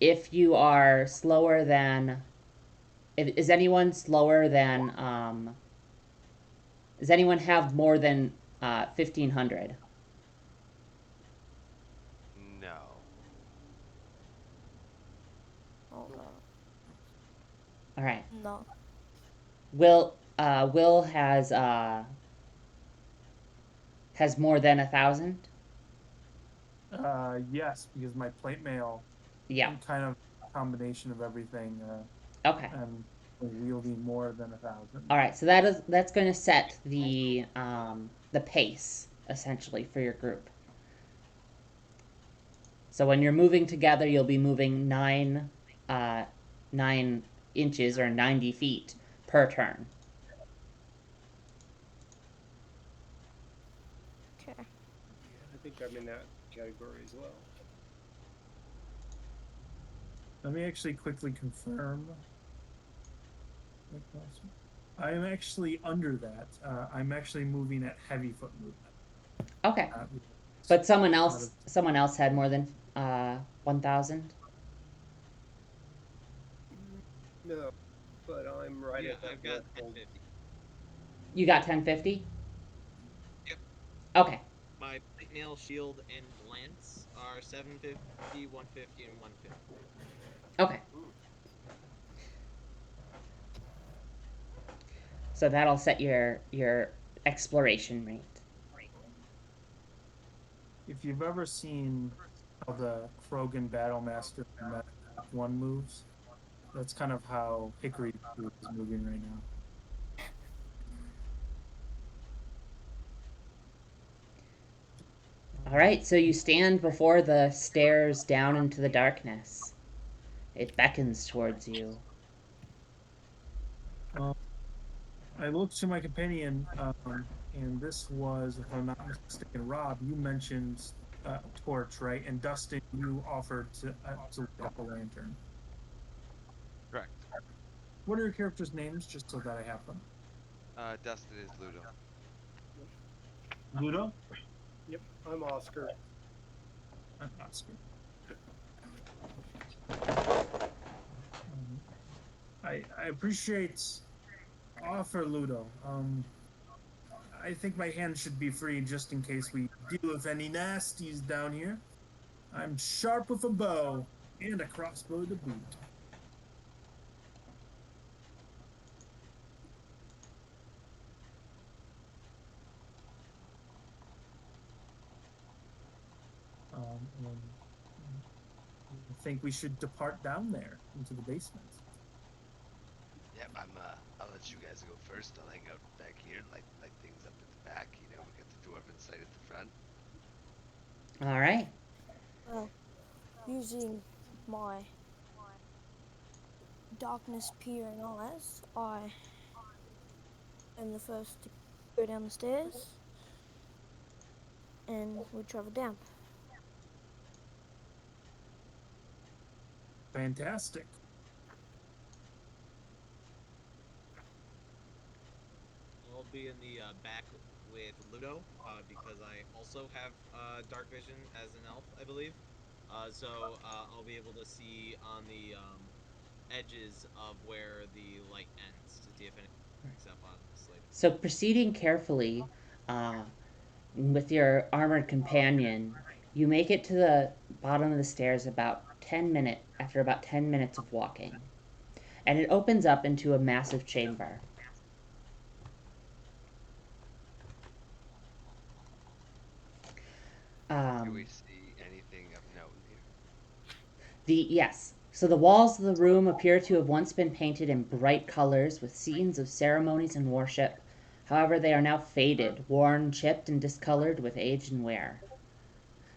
if you are slower than. Is anyone slower than? Does anyone have more than 1,500? No. Oh, All right. no. Will has more than 1,000? Yes, because my plate mail, Yeah. I'm kind of a combination of everything, Okay. and wielding more than 1,000. All right. So that's going to set the pace essentially for your group. So when you're moving together, you'll be moving 9 inches or 90 feet per turn. Okay. Yeah, I think I'm in that category as well. Let me actually quickly confirm. I am actually under that. I'm actually moving at heavy foot movement. Okay. But someone else had more than 1,000? No, but I'm right Yeah, at that I've got threshold. 1050. You got 1050? Okay. My plate mail, shield, and lance are 750, 150, and 150. Okay. Ooh. So that'll set your exploration rate. If you've ever seen how the Krogan Battlemaster Mech 1 moves, that's kind of how Hickory is moving right now. All right, so you stand before the stairs down into the darkness. It beckons towards you. I looked to my companion, and this was, if I'm not mistaken, Rob, you mentioned torch, right? And Dustin, you offered to light up a lantern. Correct. What are your characters' names, just so that I have them? Dustin is Ludo. Ludo? Yep, I'm Oscar. I'm Oscar. I appreciate offer, Ludo. I think my hand should be free just in case we deal with any nasties down here. I'm sharp with a bow and a crossbow to boot. And I think we should depart down there into the basement. Yep, I'll let you guys go first. I'll hang out back here and light things up at the back. You know, we got the dwarven site at the front. All right. Well, using my darkness peering eyes, I am the first to go down the stairs, and we travel down. Fantastic. I'll be in the back with Ludo because I also have dark vision as an elf, I believe. So I'll be able to see on the edges of where the light ends to see if anything picks up on the slate. So proceeding carefully, uh, with your armored companion, you make it to the bottom of the stairs after about 10 minutes of walking. And it opens up into a massive chamber. Do we see anything of note in here? Yes. So the walls of the room appear to have once been painted in bright colors with scenes of ceremonies and worship. However, they are now faded, worn, chipped, and discolored with age and wear.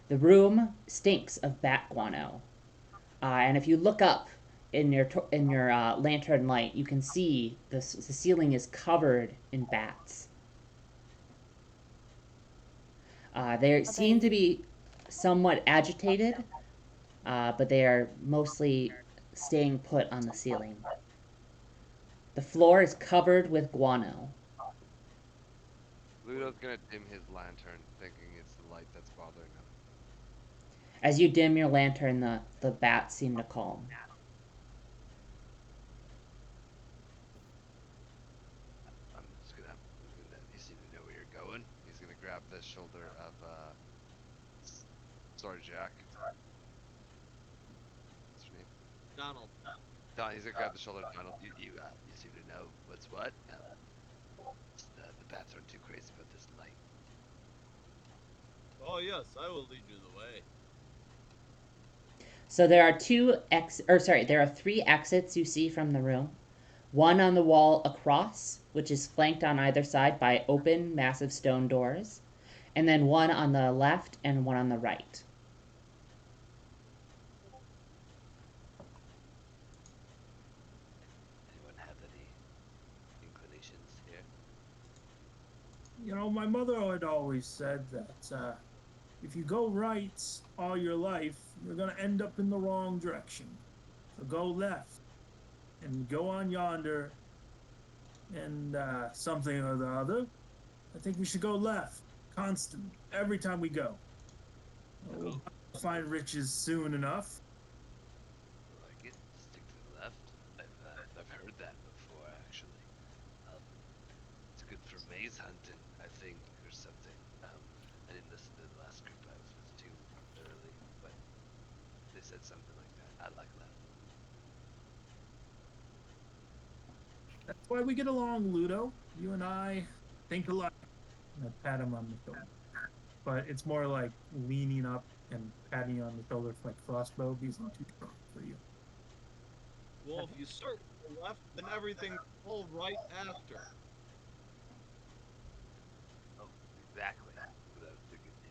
The room stinks of bat guano. And if you look up in your lantern light, you can see the ceiling is covered in bats. They Are seem to they be somewhat agitated, but they are mostly staying put on the ceiling. The floor is covered with guano. Ludo's gonna dim his lantern, thinking it's the light that's bothering him. As you dim your lantern, the bats seem to calm. You seem to know where you're going. He's gonna grab the shoulder of sorry, Jack. What's your name? Donald. Don. He's gonna grab the shoulder of Donald. You seem to know what's what. The bats aren't too crazy about this light. Oh yes, I will lead you the way. So there are three exits you see from the room. One on the wall across, which is flanked on either side by open, massive stone doors, and then one on the left and one on the right. Anyone have any inclinations here? You know, my mother had always said that if you go right all your life, you're going to end up in the wrong direction. So go left and go on yonder and something or the other. I think we should go left, constant, every time we go. We'll find riches soon enough. I like it. Stick to the left. I've heard that before, actually. It's good for maze hunting, I think, or something. I didn't listen to the last group. I was with too early, but they said something like that. I like that. That's why we get along, Ludo. You and I think alike. And I pat him on the shoulder. But it's more like leaning up and patting you on the shoulder like crossbow. He's not too strong for you. Well, if you start with the left, then everything's all right after. Oh, exactly what I was thinking too.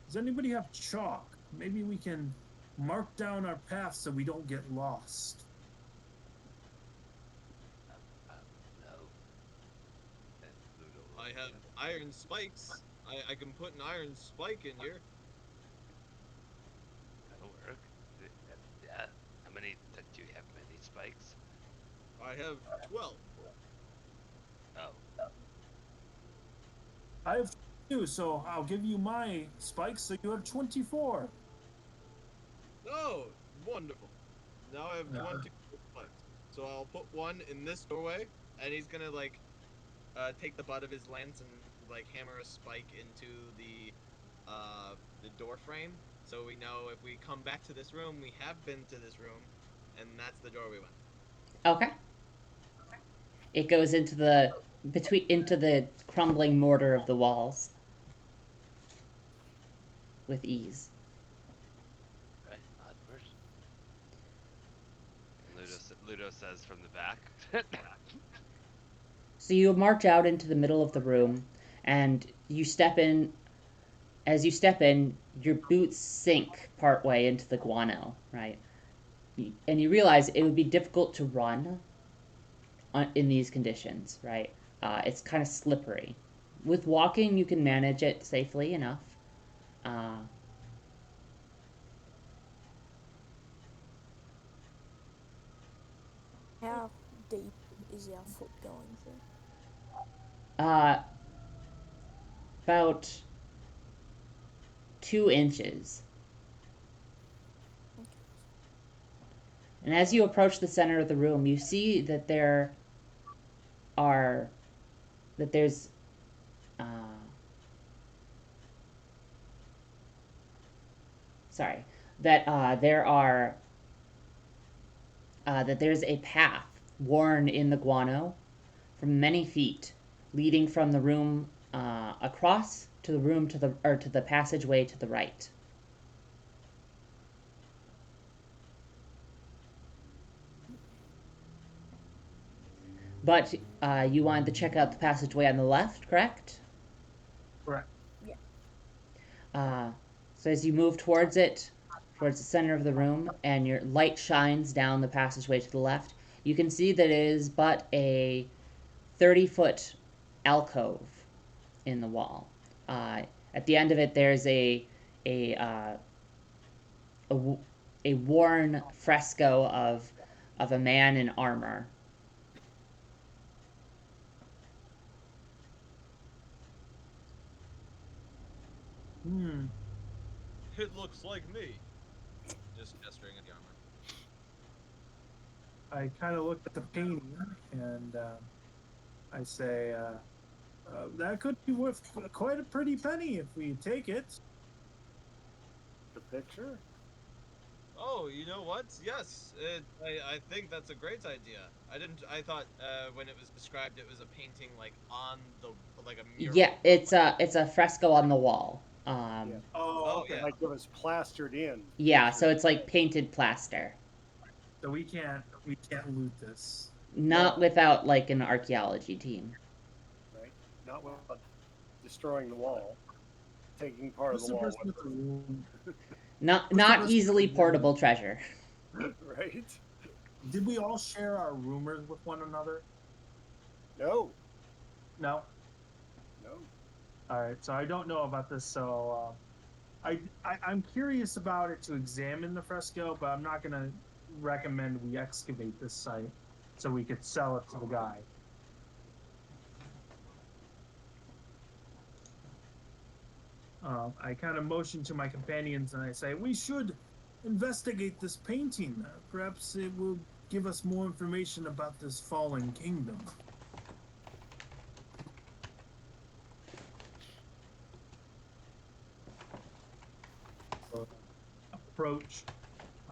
Does anybody have chalk? Maybe we can mark down our path so we don't get lost. No. And Ludo will I have iron spikes. I can put an iron spike in here. that'll work. Yeah. How many? Do you have many spikes? I have 12. Oh, I have two, so I'll give you my spikes so you have 24. Oh, wonderful. Now I have Yeah. 20 spikes. So I'll put one in this doorway, and he's gonna like take the butt of his lance and like hammer a spike into the door frame, so we know if we come back to this room, we have been to this room, and that's the door we went. Okay. It goes into the crumbling mortar of the walls with ease. right. Onward. And Ludo says from the back. So you march out into the middle of the room, and you step in. As you step in, your boots sink partway into the guano, right? And you realize it would be difficult to run in these conditions, right? It's kind of slippery. With walking, you can manage it safely enough. Uh, How deep is our foot going through? uh, about 2 inches. Okay. And as you approach the center of the room, you see that are there's sorry that there are that there's a path worn in the guano from many feet, leading from the room across to the room to the passageway to the right. But you wanted to check out the passageway on the left, correct? Correct. Yeah. So as you move towards it, towards the center of the room, and your light shines down the passageway to the left, you can see that it is but a 30-foot alcove in the wall. At the end of it, there's a, uh, a worn fresco of a man in armor. It looks like me. Just gesturing at the armor. I kind of look at the painting and I say, that could be worth quite a pretty penny if we take it. The picture? Oh, you know what? Yes, I think that's a great idea. I thought when it was described, it was a painting like on the like a mural. Yeah, it's a fresco on the wall. Yeah. Oh, Okay. yeah. Like it was plastered in. Yeah, so it's like painted plaster. So we can't loot this. Not without like an archaeology team. Right? Not without destroying the wall, taking part Who's of the the wall person with the room? Not easily portable treasure. right? Did we all share our rumors with one another? No. No. No. All right. So I don't know about this. So I'm curious about it to examine the fresco, but I'm not gonna recommend we excavate this site so we could sell it to the guy. I kind of motion to my companions and I say, we should investigate this painting. Perhaps it will give us more information about this fallen kingdom. approach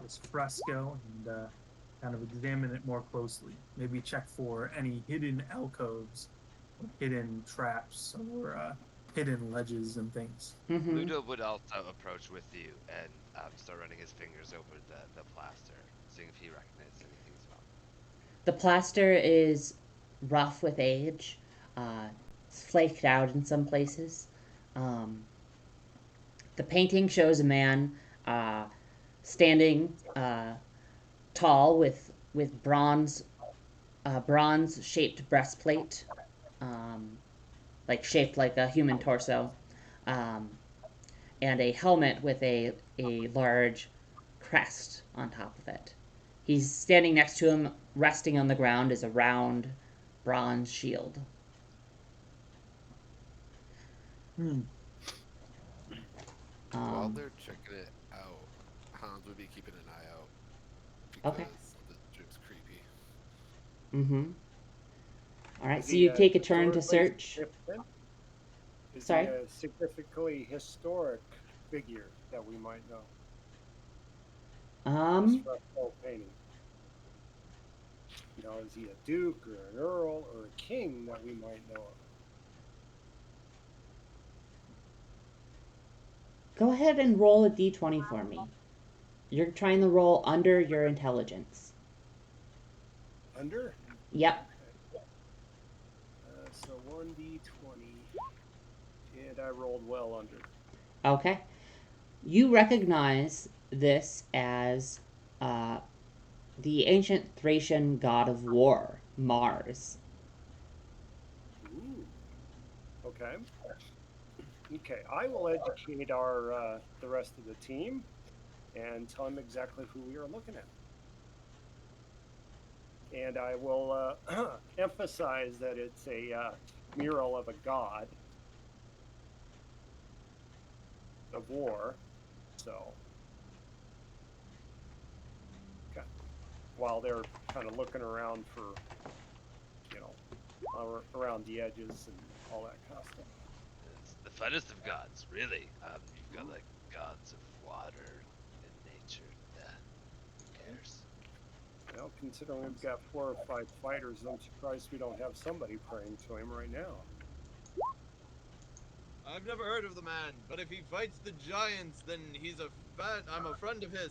this fresco and kind of examine it more closely. Maybe check for any hidden alcoves, or hidden traps, or hidden ledges and things. Mm-hmm. Ludo would also approach with you and start running his fingers over the plaster, seeing if he recognizes anything as well. The plaster is rough with age. It's flaked out in some places. Um, the painting shows a man standing tall with bronze shaped breastplate, like shaped like a human torso, um, and a helmet with a large crest on top of it. He's standing next to him, resting on the ground, is a round bronze shield. Hmm. While Um, they're checking it out, Hans would be keeping an eye out okay. because the dream's creepy. Mm-hmm. All right. Is So he you take a turn to historically search. significant? Is he Sorry. a significantly historic figure that we might know? This Um. fresco painting. You know, is he a duke or an earl or a king that we might know of? Go ahead and roll a d20 for me. You're trying to roll under your intelligence. Under? Yep. So 1d20. And I rolled well under. Okay. You recognize this as uh, the ancient Thracian god of war, Mars. Ooh. Okay. Okay, I will educate our the rest of the team and tell them exactly who we are looking at. And I will emphasize that it's a mural of a god of war. So, okay. While they're kind of looking around for, you know, around the edges and all that kind of stuff. It's the funnest of gods, really. You've got like gods of water and nature. Who cares? Well, considering we've got 4 or 5 fighters, I'm surprised we don't have somebody praying to him right now. I've never heard of the man, but if he fights the giants, then I'm a friend of his.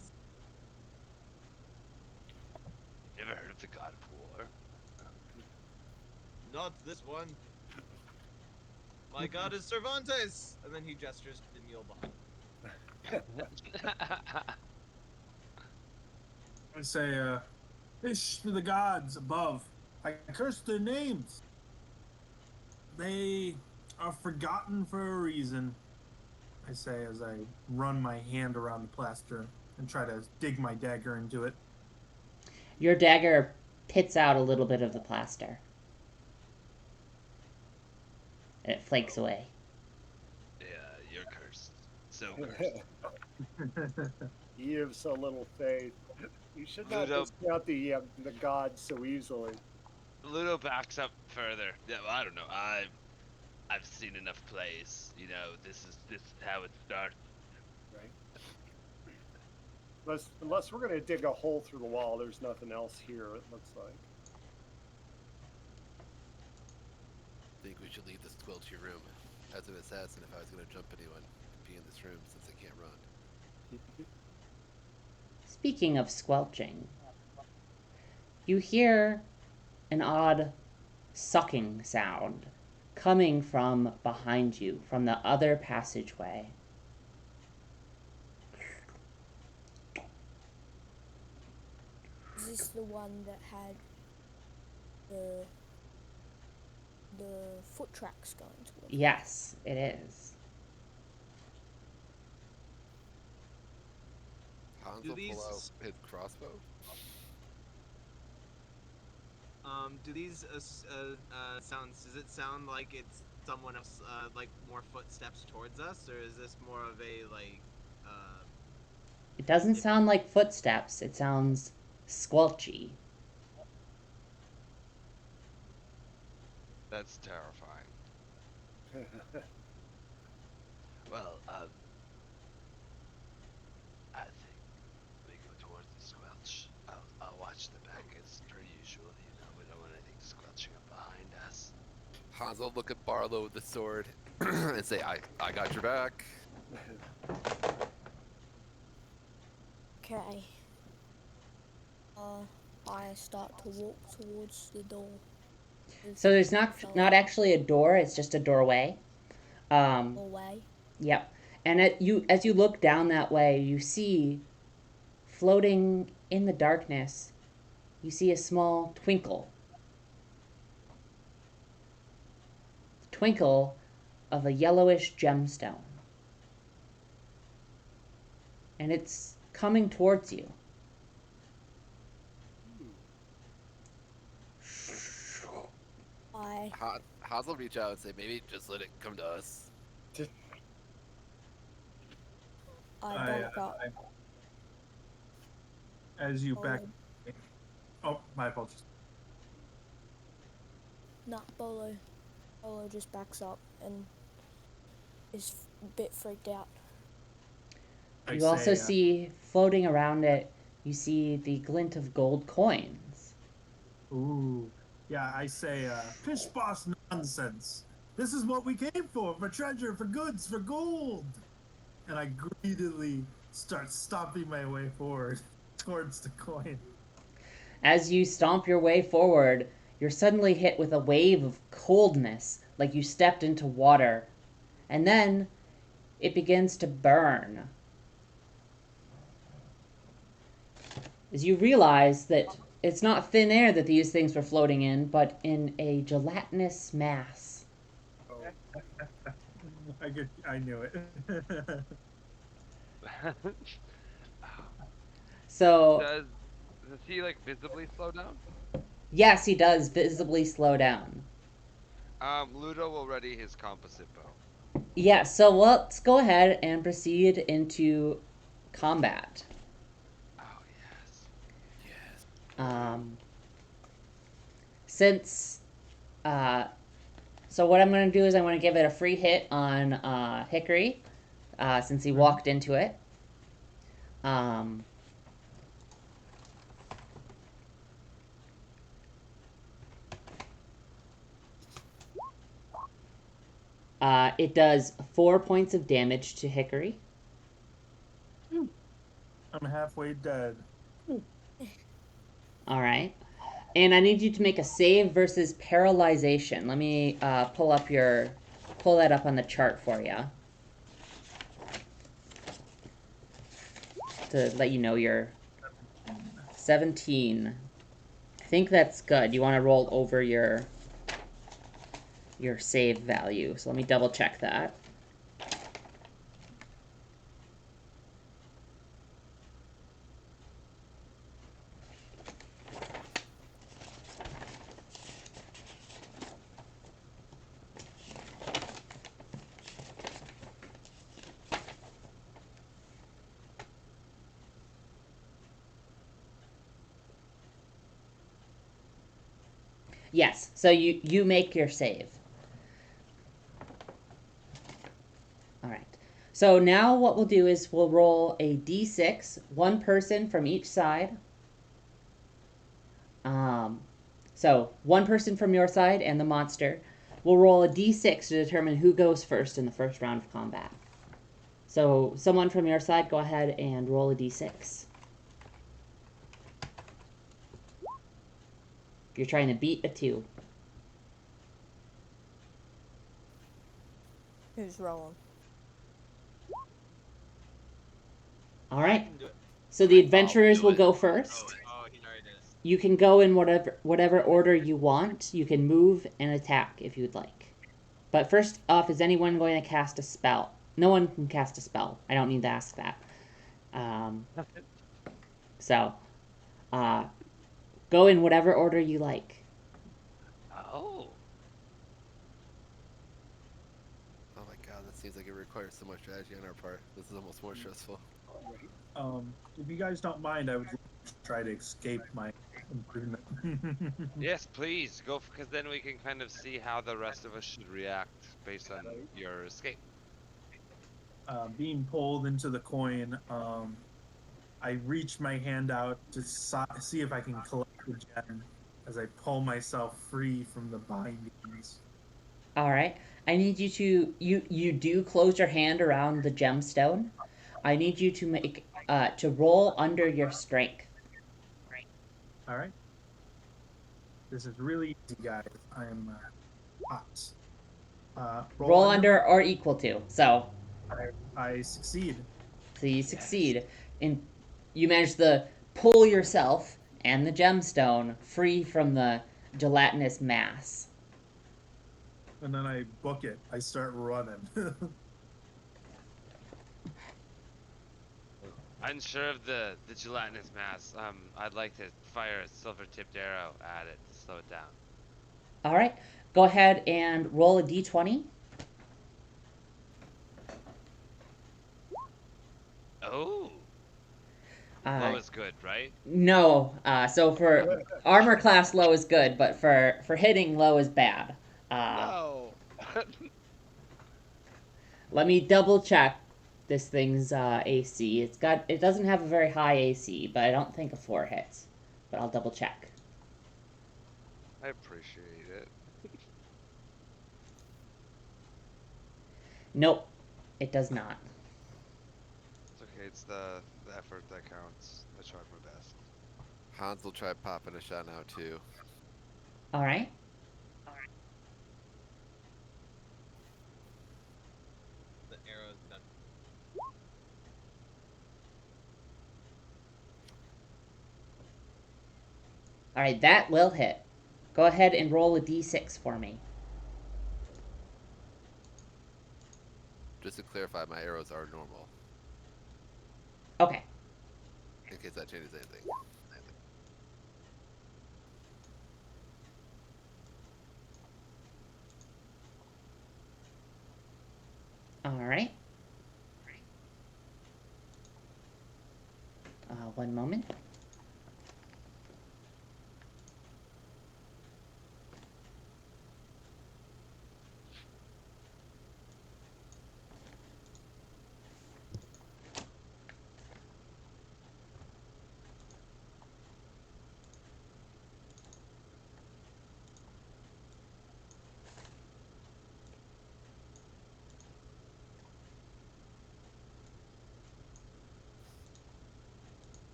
You've never heard of the god of war? Not this one. My god is Cervantes! And then he gestures to the mule behind. I say, fish to the gods above. I curse their names. They are forgotten for a reason. I say as I run my hand around the plaster and try to dig my dagger into it. Your dagger pits out a little bit of the plaster. And it flakes away. Yeah, you're cursed. So cursed. You have so little faith. You should not Ludo- discount the gods so easily. Ludo backs up further. Yeah, well, I don't know. I've seen enough plays. You know, this is how it starts. Right. Unless we're going to dig a hole through the wall, there's nothing else here, it looks like. I think we should leave this quill to your room. As an assassin, if I was going to jump anyone, it'd be in this room since I can't run. Speaking of squelching, you hear an odd sucking sound coming from behind you, from the other passageway. Is this the one that had the foot tracks going towards? Yes, it is. Hans Do will these- pull out his crossbow. Do these sounds? Does it sound like it's someone else, like more footsteps towards us, or is this more of a like? It doesn't sound like footsteps. It sounds squelchy. That's terrifying. Well, I think Hans will look at Barlow with the sword and say, I got your back. Okay. I start to walk towards the door. So there's my not fellow not actually a door; it's just a doorway. away. Yep. And as you look down that way, you see floating in the darkness, you see a small twinkle of a yellowish gemstone. And it's coming towards you. I Hans will reach out and say, maybe just let it come to us. back up. As you back. Bolo. Oh, my apologies. Nah, Bolo just backs up and is a bit freaked out. You also see floating around it, you see the glint of gold coins. Ooh. Yeah, I say, pish boss nonsense. This is what we came for treasure, for goods, for gold. And I greedily start stomping my way forward towards the coin. As you stomp your way forward, you're suddenly hit with a wave of coldness, like you stepped into water. And then it begins to burn. As you realize that it's not thin air that these things were floating in, but in a gelatinous mass. I knew it. So, Does he like visibly slow down? yes, he does visibly slow down. Ludo will ready his composite bow. Yeah, so let's go ahead and proceed into combat. Oh yes. Yes. Um, since, so what I'm going to do is I'm going to give it a free hit on Hickory, since he walked into it. It does 4 points of damage to Hickory. I'm halfway dead. All right. And I need you to make a save versus paralyzation. Let me pull that up on the chart for you to let you know you're 17. I think that's good. You want to roll over your save value. So let me double check that. Yes, so you make your save. All right. So now what we'll do is we'll roll a d6, one person from each side. So one person from your side and the monster. We'll roll a d6 to determine who goes first in the first round of combat. So someone from your side, go ahead and roll a d6. You're trying to beat a 2. Who's rolling? All right. I can do it. So the I'll adventurers do will it. go first. Oh, he already did it. You can go in whatever order you want. You can move and attack if you'd like. But first off, is anyone going to cast a spell? No one can cast a spell. I don't need to ask that. So, go in whatever order you like. Oh. Oh my god, that seems like it requires so much strategy on our part. This is almost more stressful. If you guys don't mind, I would try to escape my imprisonment. Yes, please go because then we can kind of see how the rest of us should react based on your escape. Being pulled into the coin, I reach my hand out to see if I can collect the gem as I pull myself free from the bindings. All right. I need you to you do close your hand around the gemstone. I need you to make to roll under your strength. All right. This is really easy, guys. I'm hot. Roll Roll under. under or equal to. So I succeed. you succeed in you manage to pull yourself and the gemstone free from the gelatinous mass. And then I book it. I start running. Unsure of the gelatinous mass, I'd like to fire a silver-tipped arrow at it to slow it down. All right. Go ahead and roll a d20. Oh, low is good, right? No. So for armor class, low is good, but for hitting, low is bad. No. Let me double check this thing's AC. It doesn't have a very high AC, but I don't think a 4 hits. But I'll double check. I appreciate it. Nope, it does not. It's okay. It's the effort that counts. I tried my best. Hans will try popping a shot now too. All right. The arrow's done. All right, that will hit. Go ahead and roll a d6 for me. Just to clarify, my arrows are normal. Okay. In case that changes anything. All right. One moment.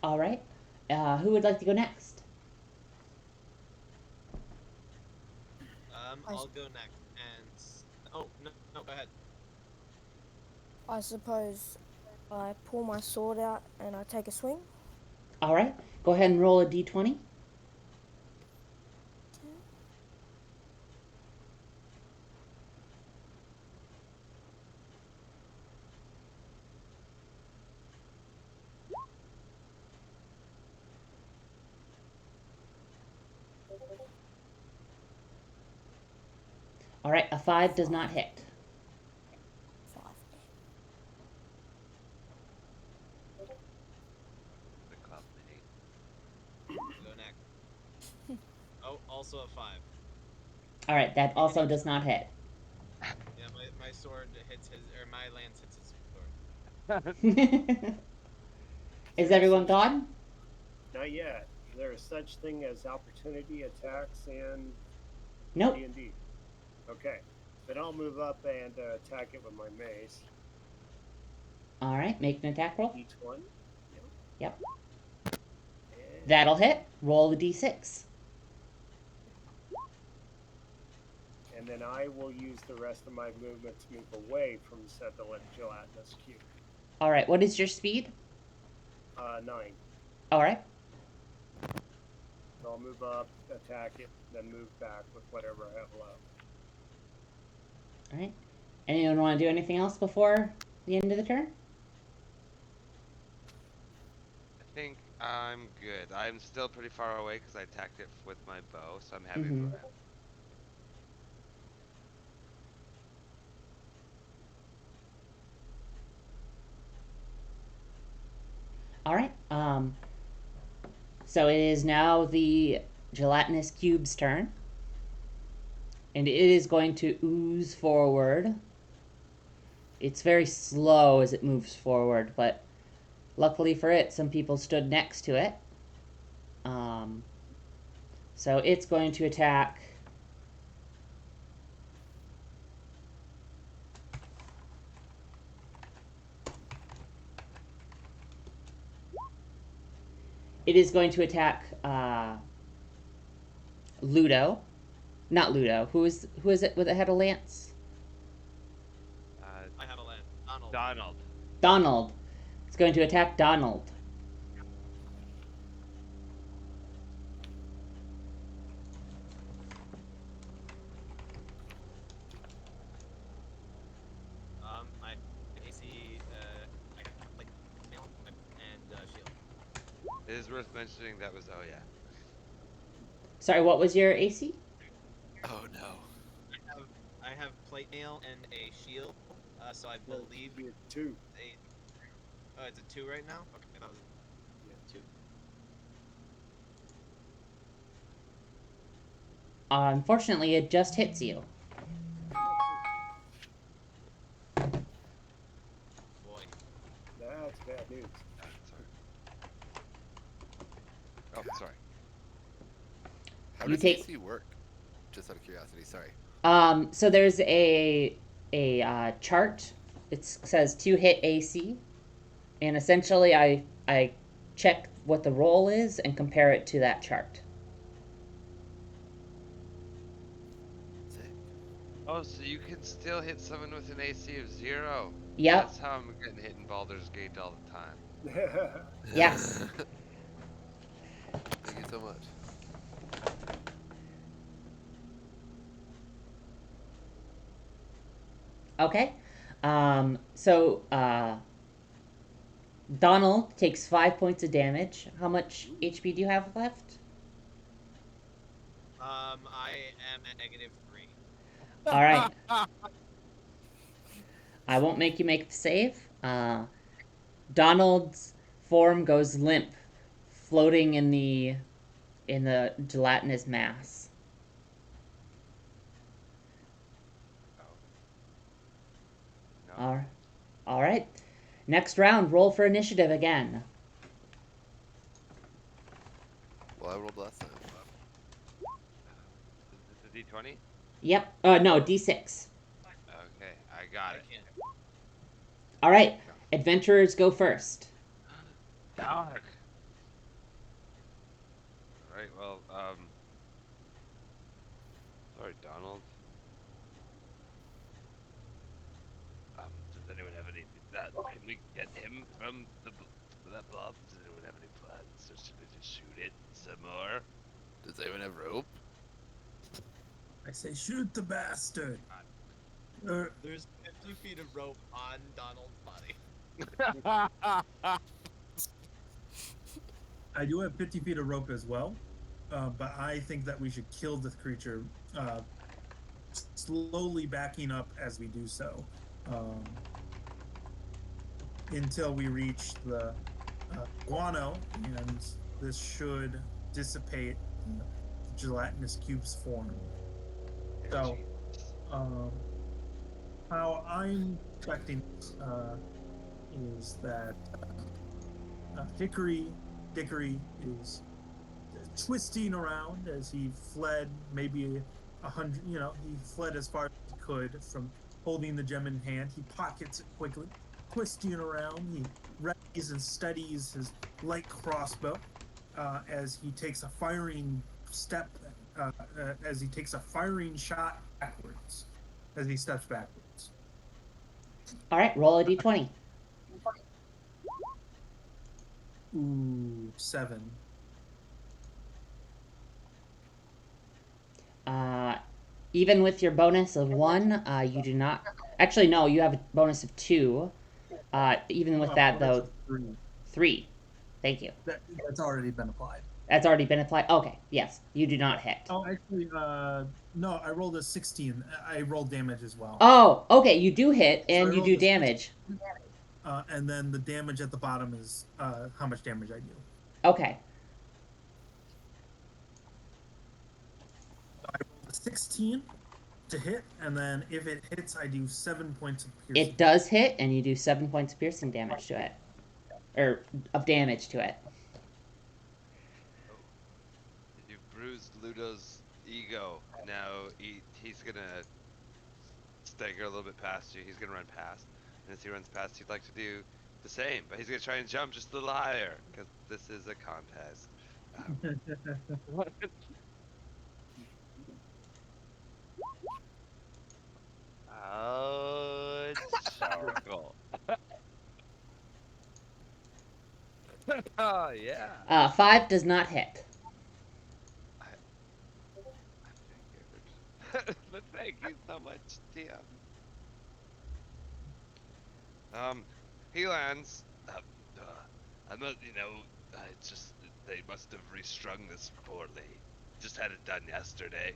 All right. Who would like to go next? I'll go next. And oh no, go ahead. I suppose I pull my sword out and I take a swing. All right. Go ahead and roll a d20. All right. A 5 does not hit. 5. The club mate. I'll go next. Oh, also a 5. All right. That also does not hit. Yeah, my sword hits his, or my lance hits his sword. Is everyone gone? Not yet. Is there such thing as opportunity attacks in Nope. D&D? Okay. Then I'll move up and attack it with my mace. All right. Make an attack roll. Each one. Yep. And That'll hit. Roll a d6. And then I will use the rest of my movement to move away from said gelatinous cube. All right. What is your speed? 9. All right. So I'll move up, attack it, then move back with whatever I have left. All right. Anyone want to do anything else before the end of the turn? I think I'm good. I'm still pretty far away because I attacked it with my bow, so I'm happy Mhm. for it. All right. So it is now the gelatinous cube's turn. And it is going to ooze forward. It's very slow as it moves forward, but Luckily for it, some people stood next to it. So it's going to attack. It is going to attack Ludo. Not Ludo. Who is it with a head of lance? I have a land. Donald. Donald. Donald. It's going to attack Donald. My AC, I got like mail and shield. It is worth mentioning that was Sorry, what was your AC? Oh no. I have plate mail and a shield. So I believe Be a 2. oh, it's a 2 right now. Okay, that was 2. Unfortunately, it just hits you. Boy. That's bad news. sorry. Oh, sorry. How You does take- AC work? Just out of curiosity, sorry. So there's a chart. It says 2 hit AC, and essentially I check what the roll is and compare it to that chart. Sick. Oh, so you can still hit someone with an AC of 0. Yep. That's how I'm getting hit in Baldur's Gate all the time. Yes. Thank you so much. Okay. So Donald takes 5 points of damage. How much HP do you have left? I am at -3. All right. I won't make you make the save. Donald's form goes limp, floating in the gelatinous mass. No. All right. Next round, roll for initiative again. Well, I rolled last time. Is it a D20? Yep. No, D6. Okay, I got it. can't. All right. Adventurers go first. Dark. Alright, well, sorry, Donald. Does anyone have any, can we get him from that blob? Does anyone have any plans, or should we just shoot it some more? Does anyone have rope? I say, shoot the bastard. There's 50 feet of rope on Donald's body. I do have 50 feet of rope as well, but I think that we should kill this creature, slowly backing up as we do so, until we reach the guano, and this should dissipate the gelatinous cube's form. So, how I'm expecting is that Dickory is twisting around as he fled maybe 100, he fled as far as he could from holding the gem in hand. He pockets it quickly, twisting around. He readies and steadies his light crossbow as he takes a firing step, as he takes a firing shot backwards, as he steps backwards. All right, roll a d20. Ooh, 7. Even with your bonus of 1, you do not. Actually, no, you have a bonus of 2. Even with that, though, 3. Thank you. That's already been applied. That's already been applied. Okay, yes, you do not hit. Oh, actually, no, I rolled a 16. I rolled damage as well. Oh, okay, you do hit and So I you rolled do a damage. And then the damage at the bottom is how much damage I do. Okay. I rolled a 16 to hit, and then if it hits, I do 7 points of piercing. It does hit and you do 7 points of piercing damage to it. or of damage to it. Oh, you've bruised Ludo's ego, and now he's gonna stagger a little bit past you. He's gonna run past, and as he runs past, he'd like to do the same, but he's gonna try and jump just a little higher because this is a contest. Oh, circle. Oh yeah. 5 does not hit. I figured. But thank you so much, DM. He lands. I'm not, it's just that they must have restrung this poorly. Just had it done yesterday.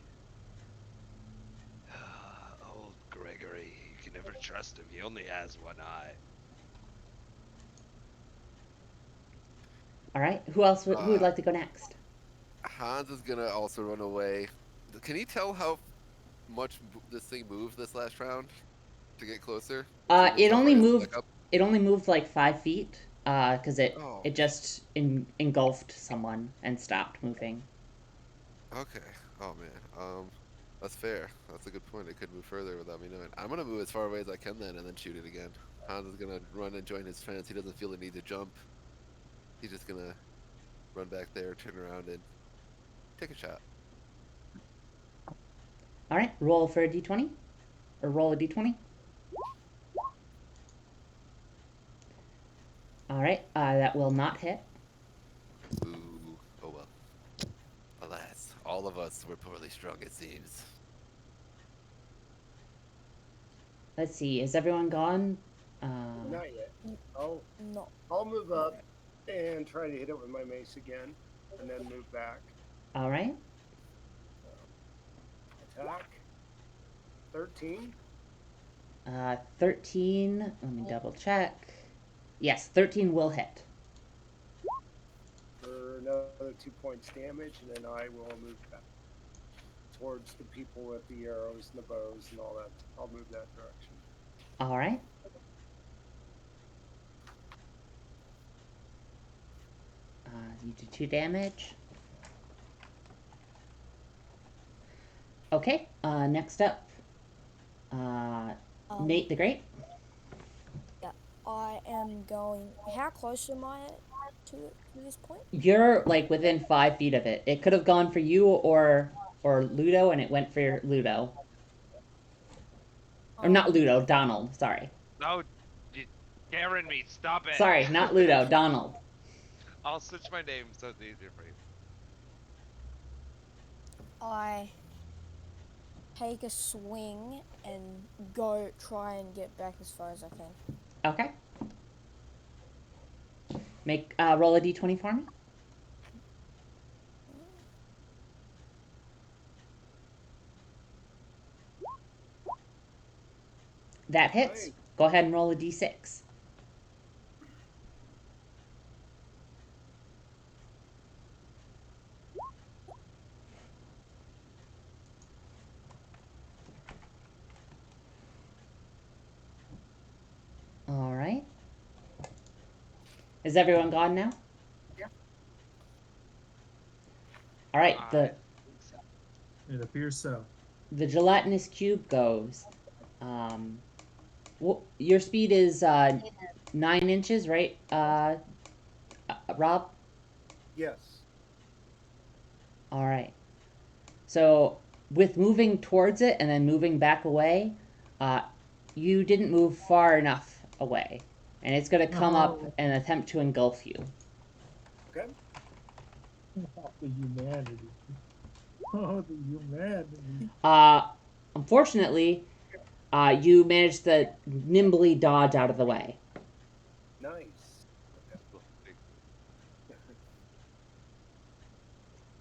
Old Gregory, you can never trust him. He only has one eye. All right. Who else? Who would like to go next? Hans is gonna also run away. Can you tell how much this thing moved this last round to get closer? It How far only he has to moved. back up? It only moved like 5 feet. Because Oh, it just engulfed someone and stopped moving. okay. Oh man. That's fair. That's a good point. It could move further without me knowing. I'm gonna move as far away as I can then, and then shoot it again. Hans is gonna run and join his friends. He doesn't feel the need to jump. He's just gonna run back there, turn around, and take a shot. All right. Roll for a d20, or roll a d20. All right. That will not hit. Ooh. Oh well. Alas, all of us were poorly strung, it seems. Let's see. Is everyone gone? Not yet. I'll No. move up and try to hit it with my mace again, and then move back. All right. Attack. 13. 13. Let me double check. Yes, 13 will hit. For another 2 points damage, and then I will move back towards the people with the arrows and the bows and all that. I'll move that direction. All right. You do 2 damage. Okay. Next up, Nate the Great. Yeah, I am going. How close am I to this point? You're like within 5 feet of it. It could have gone for you or Ludo, and it went for Ludo. Or not Ludo, Donald. Sorry. No, Karen me, stop it. Sorry, not Ludo, Donald. I'll switch my name so it's easier for you. I take a swing and go try and get back as far as I can. Okay. Make roll a d20 for me. That hits. Nice. Go ahead and roll a d6. All right. Is everyone gone now? Yeah. All right. It appears so. The gelatinous cube goes. Your speed is 9 inches, right, Rob? Yes. All right. So with moving towards it and then moving back away, you didn't move far enough away, and it's going to come up and attempt to engulf you. Okay. The humanity. Oh, the humanity. Unfortunately, you managed to nimbly dodge out of the way. Nice.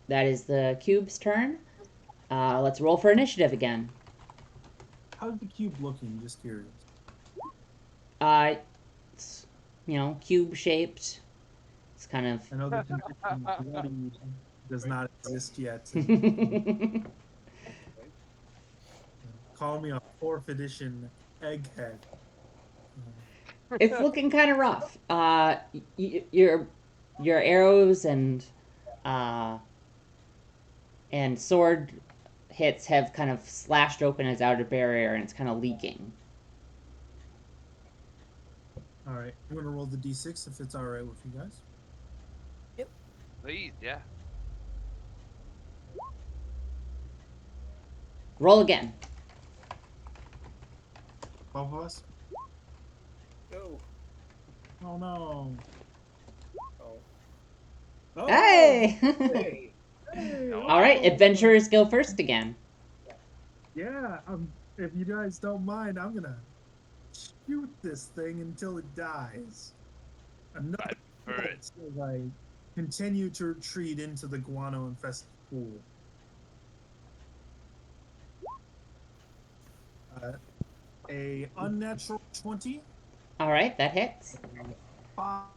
That is the cube's turn. Let's roll for initiative again. How's the cube looking? Just curious. It's, cube shaped. It's kind of. I know the connection bloody does not exist yet. Call me a 4th edition egghead. It's looking kind of rough. Your arrows uh, and sword hits have kind of slashed open his outer barrier, and it's kind of leaking. All right, I'm gonna roll the d6 if it's all right with you guys. Please, yeah. Roll again. Both of us. Go. Oh no. Oh. Oh. Hey! Hey. Hey, All right, adventurers go first again. Yeah. If you guys don't mind, I'm gonna shoot this thing until it dies. Another For it. as I continue to retreat into the guano infested pool. A unnatural 20, All right, that hits. 5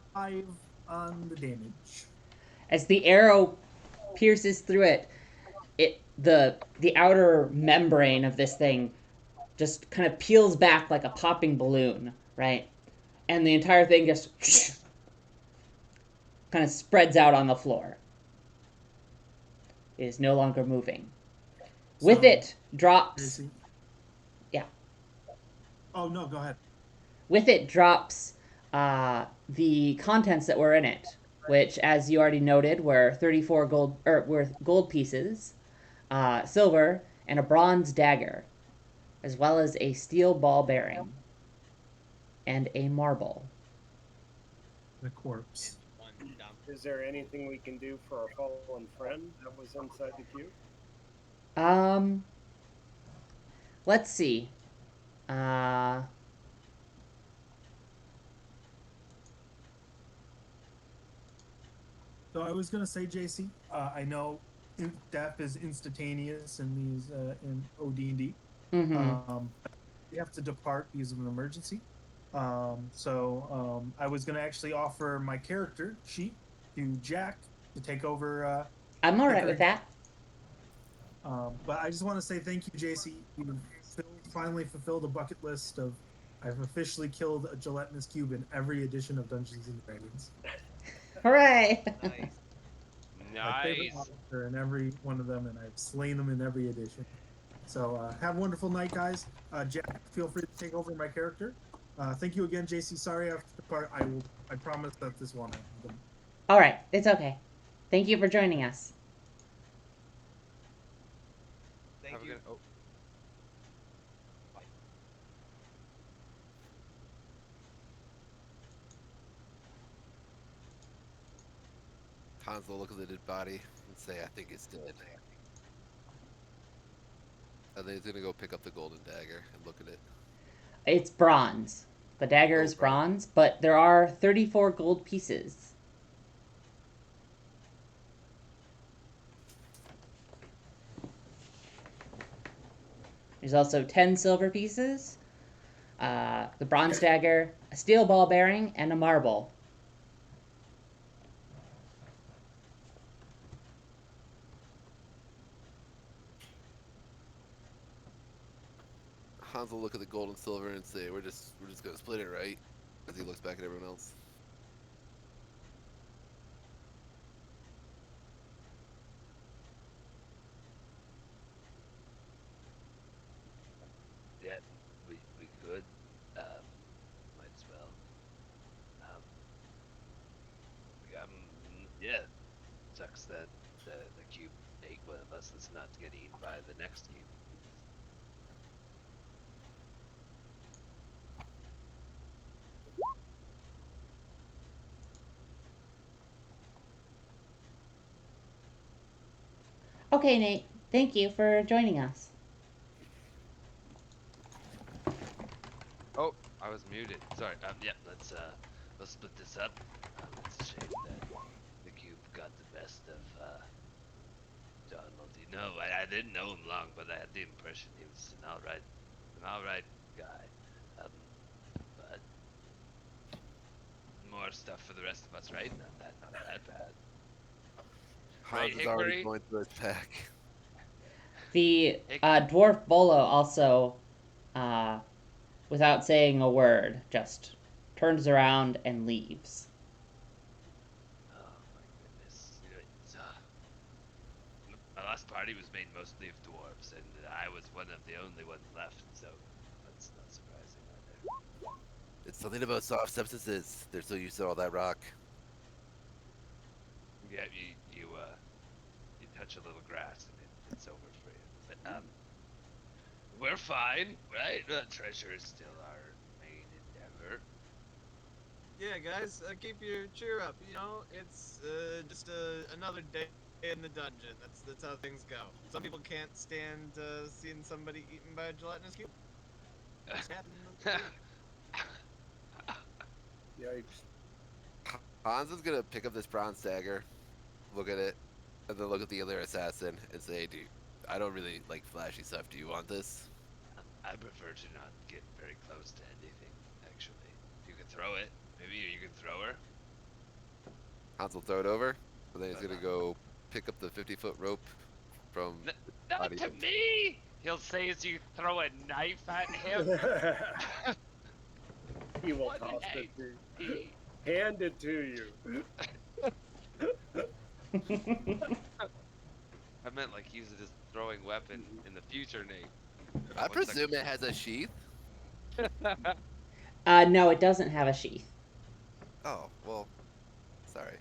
on the damage. As the arrow pierces through it, the outer membrane of this thing just kind of peels back like a popping balloon, right? And the entire thing just kind of spreads out on the floor. It is no longer moving. With So, it drops. Gracie? Yeah. Oh no, go ahead. With it drops the contents that were in it, which, as you already noted, were 34 gold pieces, silver, and a bronze dagger, as well as a steel ball bearing and a marble. The corpse. And one down. Is there anything we can do for our fallen friend that was inside the cube? Um, let's see. Uh, So I was gonna say, JC. I know death is instantaneous in these in OD&D. mm-hmm. You have to depart because of an emergency. I was gonna actually offer my character sheet to Jack to take over. I'm all right with that. But I just want to say thank you, JC. You finally fulfilled a bucket list of. I've officially killed a gelatinous cube in every edition of Dungeons and Dragons. Hooray! Nice. My favorite Nice. monster in every one of them, and I've slain them in every edition. So have a wonderful night, guys. Jack, feel free to take over my character. Thank you again, JC. Sorry I have to depart. I promise that this won't happen. All right, it's okay. Thank you for joining us. Thank Have a you. good. Oh, Hans will look at the dead body and say, I think it's dead. And then he's gonna go pick up the golden dagger and look at it. It's bronze. The dagger is bronze, but there are 34 gold pieces. There's also 10 silver pieces, the bronze dagger, a steel ball bearing, and a marble. Hans will look at the gold and silver and say, we're just gonna split it, right? As he looks back at everyone else. Yeah, we could. Might as well. Yeah. Sucks that the cube ate one of us. Let's not get eaten by the next cube. Okay, Nate. Thank you for joining us. oh, I was muted. Sorry. Yeah. Let's split this up. It's a shame that the cube got the best of John Multi. No, I didn't know him long, but I had the impression he was an all right guy. But more stuff for the rest of us, right? Not that bad. Hans Right, is already Hickory? going through his pack. The dwarf Bolo also, without saying a word, just turns around and leaves. Oh my goodness. You know, my last party was made mostly of dwarves, and I was one of the only ones left, so that's not surprising either. It's something about soft substances. They're so used to all that rock. Yeah, you touch a little grass and it's over for you. But we're fine, right? Treasure is still our main endeavor. Yeah, guys, keep your cheer up. You know, it's just another day in the dungeon. That's how things go. Some people can't stand seeing somebody eaten by a gelatinous cube. Yikes. Hans is gonna pick up this bronze dagger, look at it, and then look at the other assassin and say, "Dude, I don't really like flashy stuff. Do you want this?" I prefer to not get very close to anything, actually. You can throw it. Maybe you can throw her. Hans will throw it over, and then he's gonna go pick up the 50-foot rope from. Not body to of- me! He'll say as you throw a knife at him. He will What toss an it to you. AP. Hand it to you. I meant like use it as a throwing weapon in the future, Nate. I One second. presume it has a sheath. No, it doesn't have a sheath. Oh, well, sorry.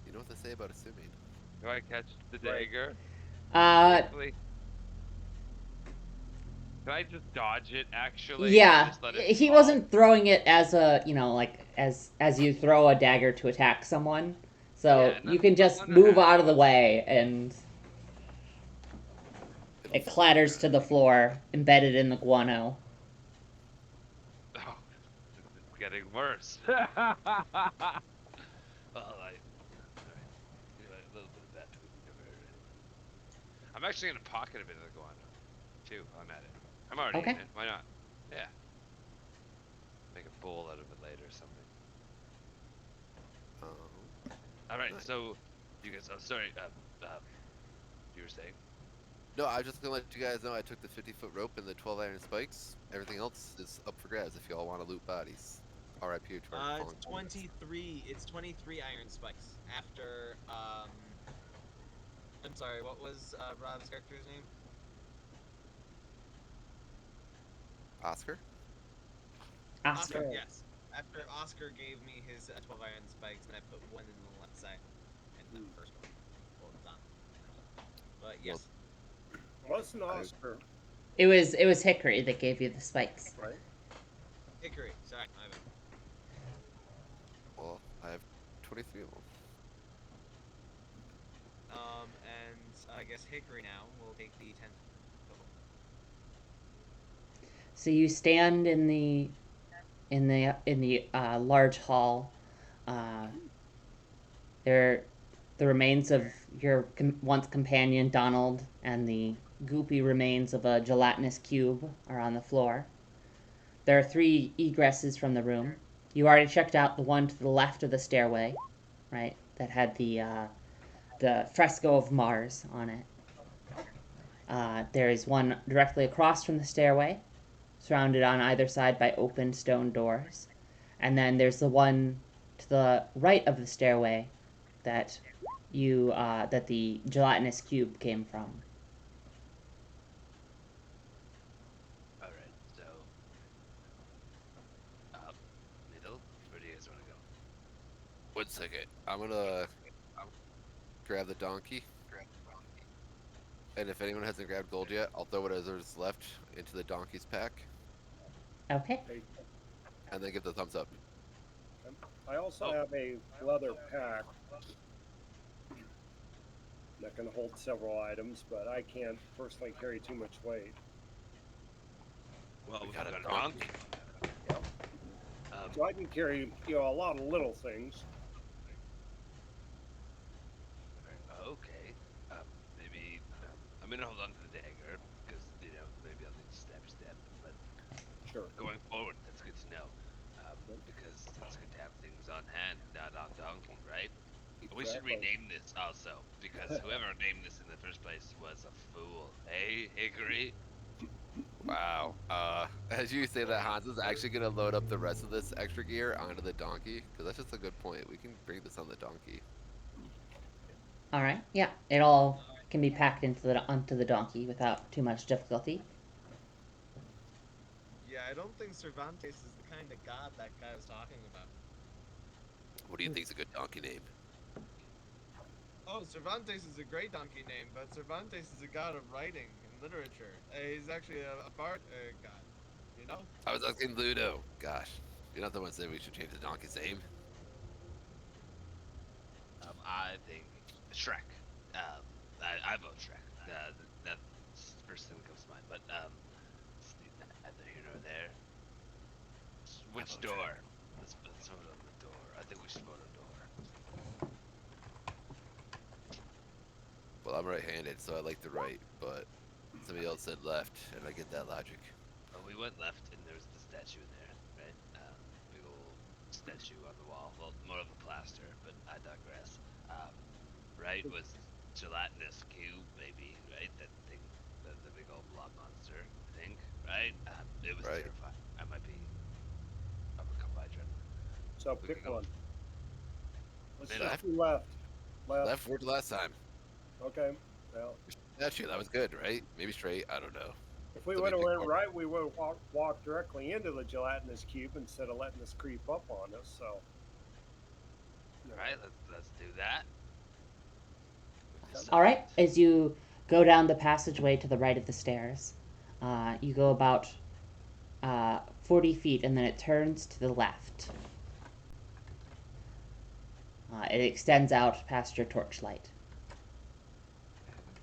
You know what they say about assuming. Do I catch the Right. dagger? Uh, Quickly? Can I just dodge it, actually? yeah, Just let it he fall? wasn't throwing it as a, like as you throw a dagger to attack someone. So Yeah, you can just none of move that. out of the way, and it clatters to the floor, embedded in the guano. Oh, it's getting worse. Well, alright. You know, a little bit of that would never hurt anyone. I'm actually gonna pocket a bit of the guano, too, while I'm at it. I'm already Okay. in it. Why not? Yeah. Make a bowl out of it later or something. Alright, Nice. so you guys. Oh, sorry. You were saying? No, I was just gonna let you guys know I took the 50-foot rope and the 12 iron spikes. Everything else is up for grabs if y'all want to loot bodies. R.I.P. to our fallen It's comrades. 23. It's 23 iron spikes after. I'm sorry. What was Rob's character's name? Oscar? Oscar. Yeah. Yes. After Oscar gave me his 12 iron spikes, and I put one in the left side, and the first one. Well, it's on. But yes. Wasn't Oscar, It was Hickory that gave you the spikes. right? Hickory. Sorry, my bad. Well, I have 23 of them. And I guess Hickory now will take the 10. So you stand in the large hall. There, the remains of your once companion Donald and the goopy remains of a gelatinous cube are on the floor. There are 3 egresses from the room. You already checked out the one to the left of the stairway, right? That had the fresco of Mars on it. There is one directly across from the stairway, surrounded on either side by open stone doors. And then there's the one to the right of the stairway that that the gelatinous cube came from. Alright, so. Up, middle, where do you guys want to go? 1 second. I'm gonna grab the donkey. And if anyone hasn't grabbed gold yet, I'll throw whatever's left into the donkey's pack. Okay. And then give the thumbs up. I also have a leather pack that can hold several items, but I can't personally carry too much weight. Well, We we've got got a a donkey. So I can carry, a lot of little things. Okay. Maybe I'm gonna hold on to the dagger because maybe I'll need to step. But Sure. going forward, that's good to know because it's good to have things on hand, not on donkey, right? We should Exactly. rename this also because whoever named this in the first place was a fool. Hey, Hickory. Wow. As you say that, Hans is actually gonna load up the rest of this extra gear onto the donkey, because that's just a good point. We can bring this on the donkey. All right. Yeah, it all can be packed into the onto the donkey without too much difficulty. Yeah, I don't think Cervantes is the kind of god that guy was talking about. What do you think is a good donkey name? Oh, Cervantes is a great donkey name, but Cervantes is a god of writing and literature. He's actually a bard god, you know? I was asking Ludo. Gosh, you're not the one that said we should change the donkey's name. I think Shrek. I vote Shrek. That's the first thing that comes to mind. But neither here nor there. Which vote door? Shrek. Let's vote on the door. I think we should vote on door. Well, I'm right-handed, so I like the right, but somebody else said left, and I get that logic. Oh, we went left, and there's the statue in there, right? Big old statue on the wall. Well, more of a plaster, but I digress. Right was gelatinous cube, maybe, right? That thing, the big old blob monster, I think, right? It was Right. terrifying. I might be overcome by adrenaline. So We pick could go one. Let's middle. just do left. Left worked last time. Okay. Well, Statue, that was good, right? Maybe straight, I don't know. if we Let me would have pick went one. right, we would have walked directly into the gelatinous cube instead of letting this creep up on us. So. All right, let's do that. All right. As you go down the passageway to the right of the stairs, you go about 40 feet, and then it turns to the left. It extends out past your torchlight.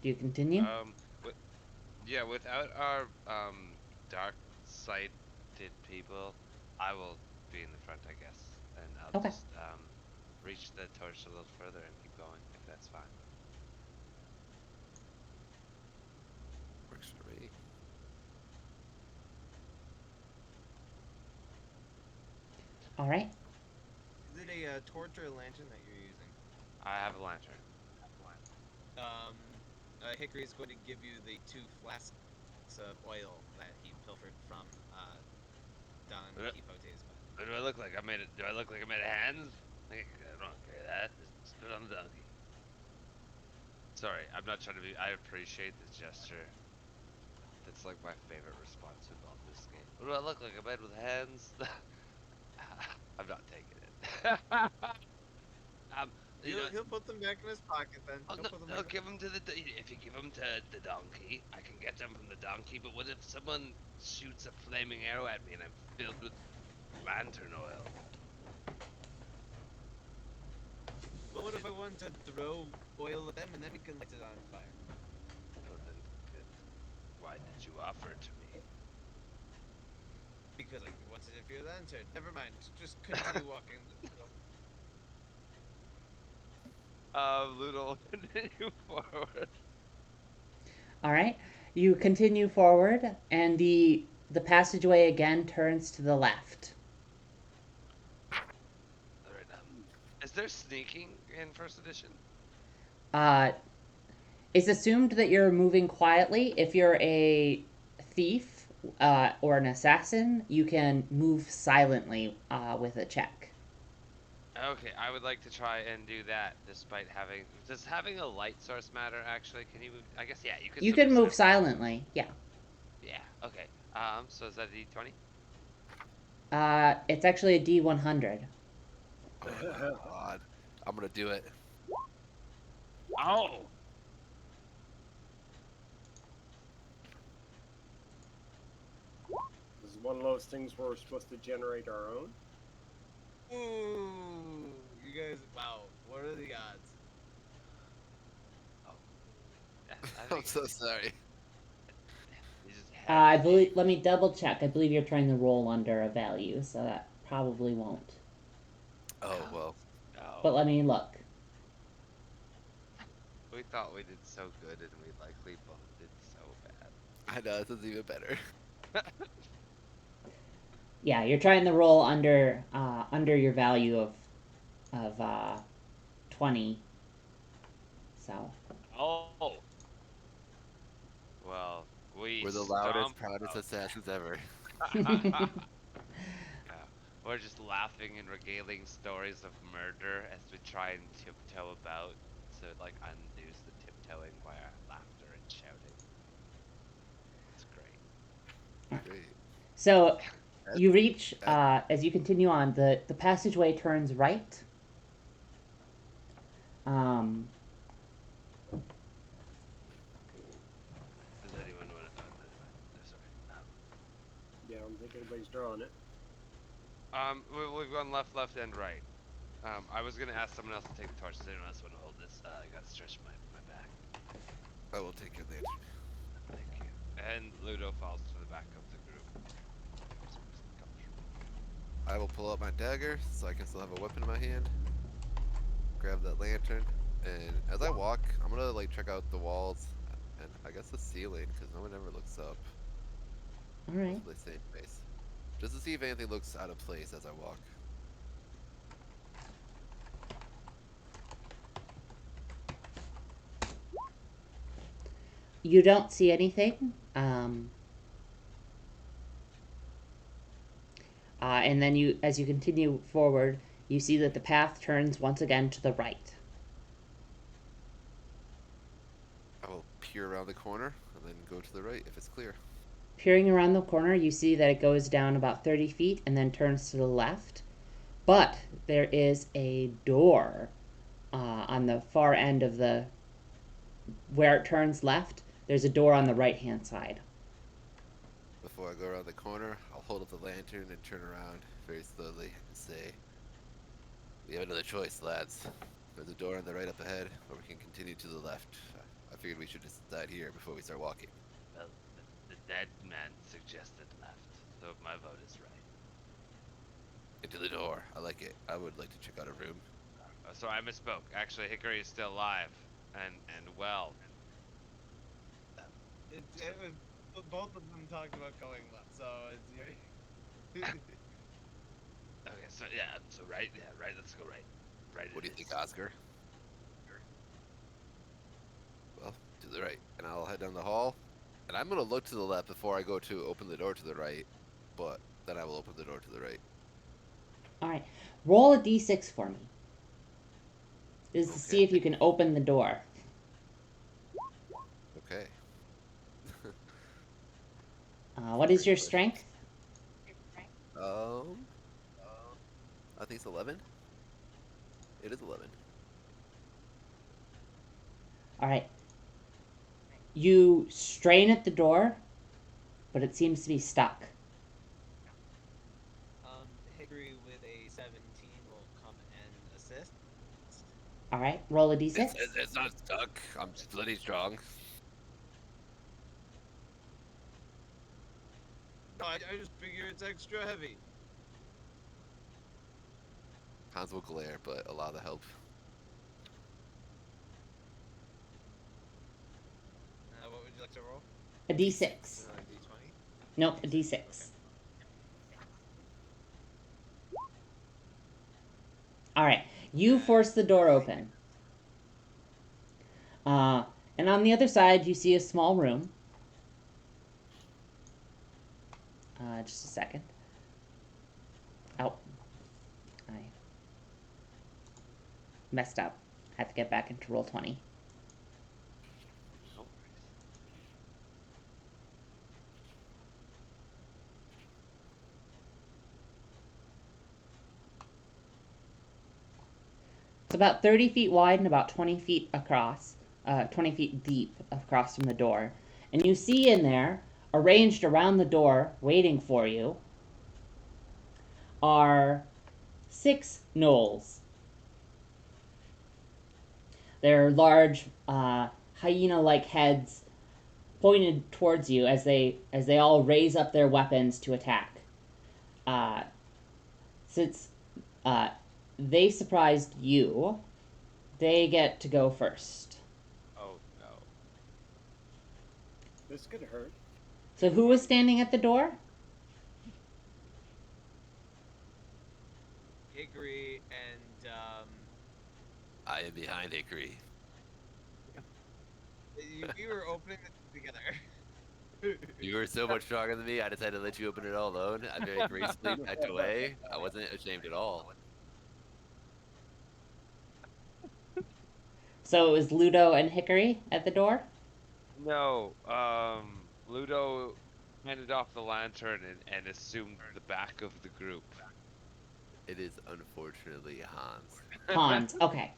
Do you continue? Yeah, without our dark sighted people, I will be in the front, I guess, and I'll Okay. just reach the torch a little further and keep going, if that's fine. Works for me. All right. Is it a torch or a lantern that you're using? I have a lantern. Hickory is going to give you the 2 flasks of oil that he pilfered from Don Quixote's. What do I look like? Do I look like I made hands? I don't care that. Just put it on the donkey. Sorry, I'm not trying to be. I appreciate the gesture. That's like my favorite response involved in this game. What do I look like? I made with hands? I'm not taking it. He'll put them back in his pocket then. Oh, no, give them to if you give them to the donkey, I can get them from the donkey, but what if someone shoots a flaming arrow at me and I'm filled with lantern oil? But what if I want to throw oil at them and then we can light it on fire? Oh, then, why did you offer it to me? Because I wanted it for your lantern. Never mind. Just continue walking. Ludo will continue forward. All right. You continue forward, and the passageway again turns to the left. Alright, Is there sneaking in first edition? It's assumed that you're moving quietly. If you're a thief or an assassin, you can move silently with a check. Okay, I would like to try and do that despite having. Does having a light source matter actually? Can you move? I guess, yeah, you can. You still can move silently, yeah. Yeah, okay. So is that a D20? It's actually a D100. Oh my god. I'm gonna do it. Oh! This is one of those things where we're supposed to generate our own. Ooh, you guys! Wow, what are the odds? I'm so sorry. I believe. Let me double check. I believe you're trying to roll under a value, so that probably won't. Oh well. But let me look. We thought we did so good, and we likely both did so bad. I know, this is even better. Yeah, you're trying to roll under your value of 20. So. Oh. Well, We We're the loudest, stomp. proudest assassins ever. Yeah. We're just laughing and regaling stories of murder as we try and tiptoe about to like undoes the tiptoeing by our laughter and shouting. It's great. Great. So That's, you reach, that's as you continue on, the passageway turns right. Um, Does anyone want to? Oh, never mind. No, sorry. Yeah, I don't think anybody's drawing it. We've gone left, left, and right. I was gonna ask someone else to take the torch. Does anyone else want to hold this? I gotta stretch my back. I will take your lantern. Thank you. And Ludo falls to the back of the group. For some reason, comfortable. I will pull out my dagger so I can still have a weapon in my hand. Grab that lantern, and as I walk, I'm gonna like check out the walls and I guess the ceiling because no one ever looks up. all right. Mostly same place. Just to see if anything looks out of place as I walk. You don't see anything. And then you, as you continue forward, you see that the path turns once again to the right. I will peer around the corner and then go to the right if it's clear. Peering around the corner, you see that it goes down about 30 feet and then turns to the left. But there is a door on the far end of the where it turns left. There's a door on the right hand side. Before I go around the corner, I'll hold up the lantern and turn around very slowly and say, "We have another choice, lads. There's a door on the right up ahead, or we can continue to the left. I figured we should decide here before we start walking." Well, the dead man suggested left, so my vote is right. Into the door. I like it. I would like to check out a room. So I misspoke. Actually, Hickory is still alive and well. Both of them talked about going left, so it's Okay, so yeah, so right, yeah, right. Let's go right. Right. What do it you think, is. Oscar? Well, to the right. And I'll head down the hall. And I'm going to look to the left before I go to open the door to the right. But then I will open the door to the right. All right. Roll a d6 for me. This is to see Okay. if you can open the door. Okay. What is Great your question. strength? I think it's 11. It is 11. All right. You strain at the door, but it seems to be stuck. Hickory with a 17 will come and assist. All right. Roll a d6. It's not stuck. I'm bloody strong. I just figure it's extra heavy. Hans will glare, but allow the help. What would you like to roll? A d6. D20. Nope, a d6. All right. You force the door open. And on the other side, you see a small room. Just a second. Oh, I messed up. I have to get back into roll 20. No worries. It's about 30 feet wide and about 20 feet across, 20 feet deep across from the door. And you see in there, arranged around the door, waiting for you, are 6 gnolls. Their large hyena-like heads pointed towards you as they all raise up their weapons to attack. Since they surprised you, they get to go first. Oh no. This could hurt. So who was standing at the door? Hickory and I am behind Hickory. we were opening it together. You were so much stronger than me. I decided to let you open it all alone. I very gracefully backed away. I wasn't ashamed at all. So it was Ludo and Hickory at the door? No, Ludo handed off the lantern and assumed the back of the group. It is unfortunately Hans. Hans, okay.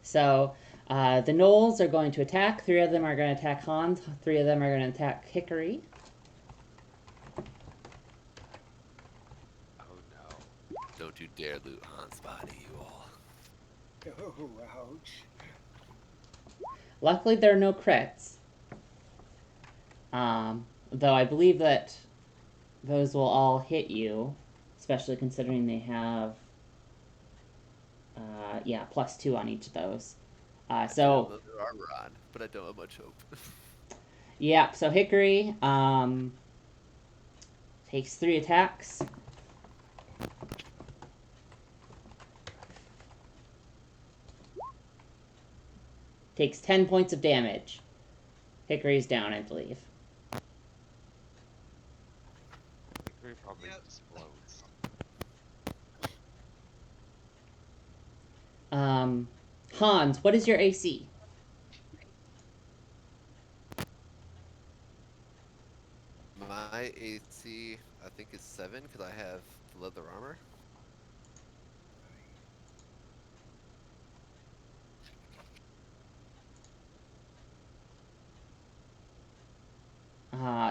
So the gnolls are going to attack. 3 of them are going to attack Hans. 3 of them are going to attack Hickory. Oh no. Don't you dare loot Hans' body, you all. Oh, ouch. Luckily, there are no crits. Though I believe that those will all hit you, especially considering they have, +2 on each of those. So, Their armor on, but I don't have much hope. yeah, so Hickory takes 3 attacks. Takes 10 points of damage. Hickory's down, I believe. Hickory probably Yep. explodes. Hans, what is your AC? My AC, I think, is 7 because I have leather armor.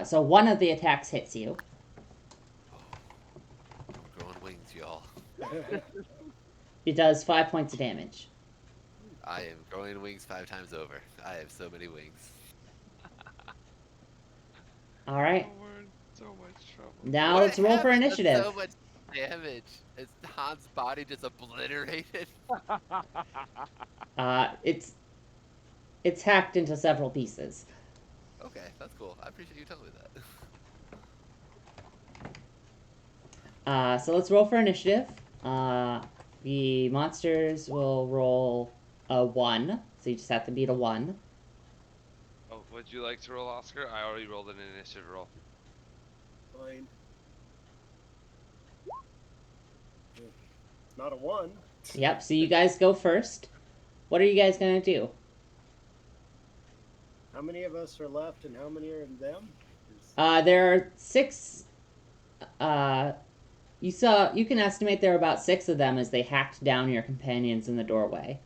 So one of the attacks hits you. I'm growing wings, y'all. It does 5 points of damage. I am growing wings 5 times over. I have so many wings. All right. Oh, we're in so much trouble. Now What let's roll for happened to initiative. so much damage? Is Hans' body just obliterated? It's hacked into several pieces. Okay, that's cool. I appreciate you telling me that. So let's roll for initiative. The monsters will roll a 1, so you just have to beat a 1. Oh, would you like to roll, Oscar? I already rolled an initiative roll. Fine. Not a 1. Yep, so you guys go first. What are you guys going to do? How many of us are left and how many are in them? There are 6. You can estimate there are about 6 of them as they hacked down your companions in the doorway.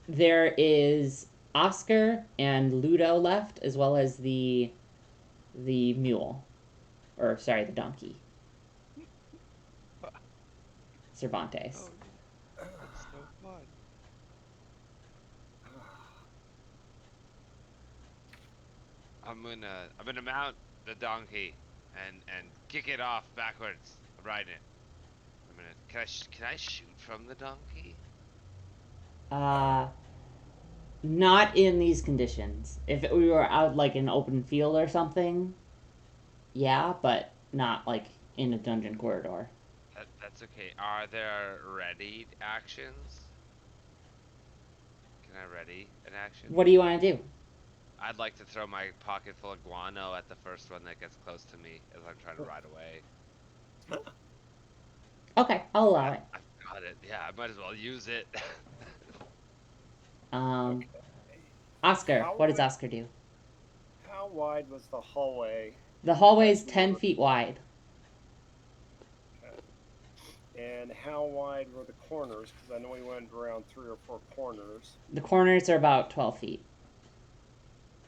There is Oscar and Ludo left, as well as the mule. Or, sorry, the donkey. Cervantes. Oh, that's so fun. I'm gonna mount the donkey and kick it off backwards. I'm riding it. Can I shoot from the donkey? Not in these conditions. If we were out like in open field or something, yeah, but not like in a dungeon corridor. That's okay. Are there readied actions? Can I ready an action? What do you want to do? I'd like to throw my pocket full of guano at the first one that gets close to me as I'm trying to ride away. Okay, I'll allow it. I've got it. Yeah, I might as well use it. Oscar, what does Oscar do? How wide was the hallway? The hallway's 10 feet wide. And how wide were the corners? Because I know we went around 3 or 4 corners. The corners are about 12 feet.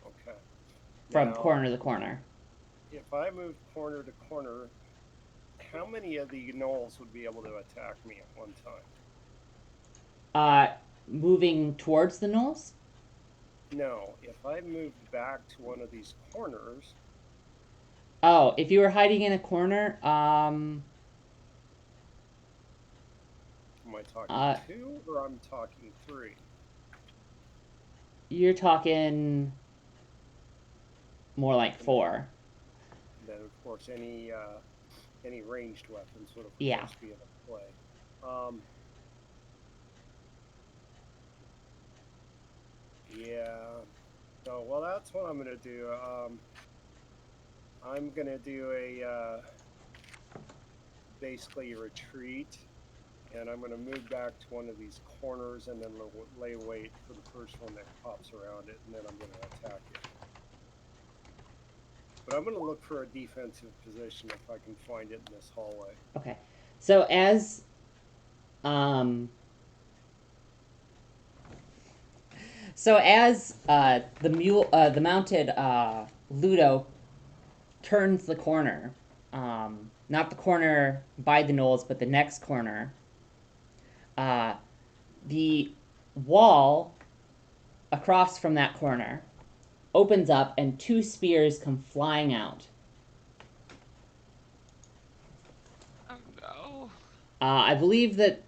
Okay. From Now, corner to corner. If I moved corner to corner, how many of the gnolls would be able to attack me at one time? Moving towards the gnolls? No. If I moved back to one of these corners... Oh, if you were hiding in a corner, Am I talking 2 or I'm talking 3? You're talking more like 4. Then, of course, any ranged weapons would, of course, Yeah. be in play. Yeah. So, well, that's what I'm gonna do. I'm gonna do a basically a retreat, and I'm gonna move back to one of these corners and then lay wait for the first one that pops around it, and then I'm gonna attack it. But I'm gonna look for a defensive position if I can find it in this hallway. Okay. So um as the mounted Ludo turns the corner, not the corner by the knolls, but the next corner, the wall across from that corner opens up and two spears come flying out. Oh no. I believe that.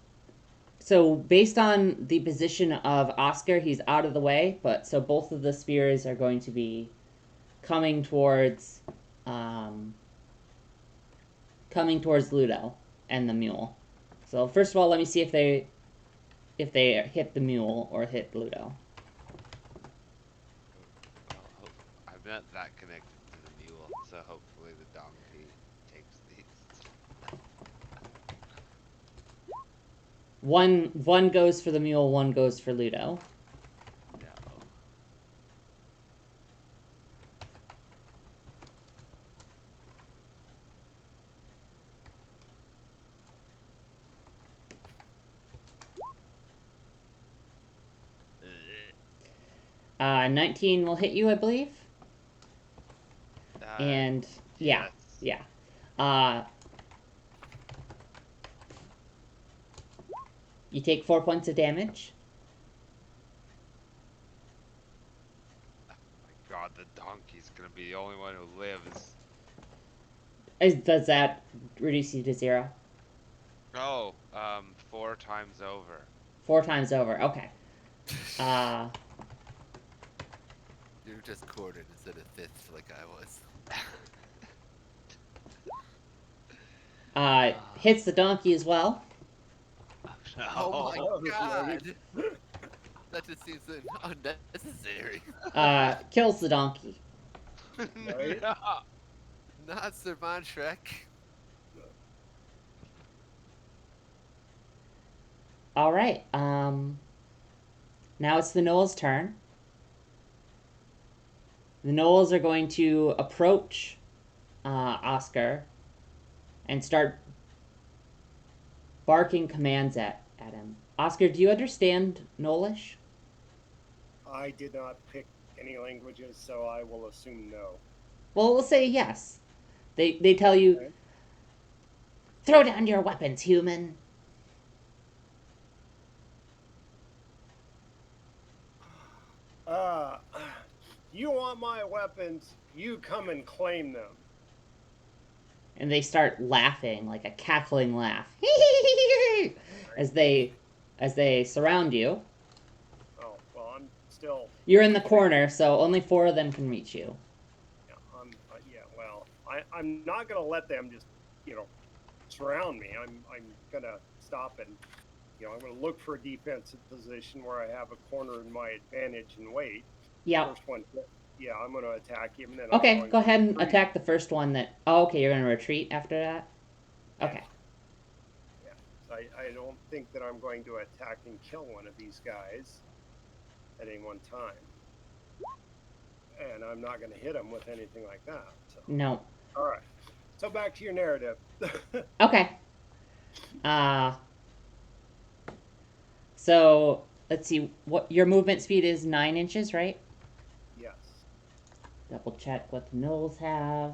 So based on the position of Oscar, he's out of the way, but so both of the spears are going to be coming towards Ludo and the mule. So first of all, let me see if they hit the mule or hit Ludo. Well, I'm not that connected to the mule, so hopefully the donkey takes these. One goes for the mule, one goes for Ludo. No. Uh, 19 will hit you, I believe. And yeah, yes. yeah. You take 4 points of damage. Oh my god, the donkey's gonna be the only one who lives. Does that reduce you to 0? Oh, 4 times over. 4 times over. Okay. You're just quartered instead of fifth like I was. Hits the donkey as well. No. Oh my god! That just seems unnecessary. Kills the donkey. Right? No. Not Sir Von Shrek. All right. Now it's the Knolls' turn. The Knolls are going to approach Oscar and start barking commands at him. Oscar, do you understand Knollish? I did not pick any languages, so I will assume no. Well, we'll say yes. They tell you, Okay. throw down your weapons, human. You want my weapons? You come and claim them. And they start laughing, like a cackling laugh, as they surround you. Oh, well, I'm still. You're in the corner, so only 4 of them can reach you. Yeah, well, I'm not gonna let them just, surround me. I'm gonna stop and, I'm gonna look for a defensive position where I have a corner in my advantage and wait. Yeah. First one, yeah, I'm gonna attack him. And then Okay, go ahead and attack the first one that. Oh, okay, you're gonna retreat after that. Okay. Yeah, I don't think that I'm going to attack and kill one of these guys at any one time, and I'm not going to hit them with anything like that. So. No. All right. So back to your narrative. Okay. So let's see. What your movement speed is 9 inches, right? Yes. Double check what the Knolls have.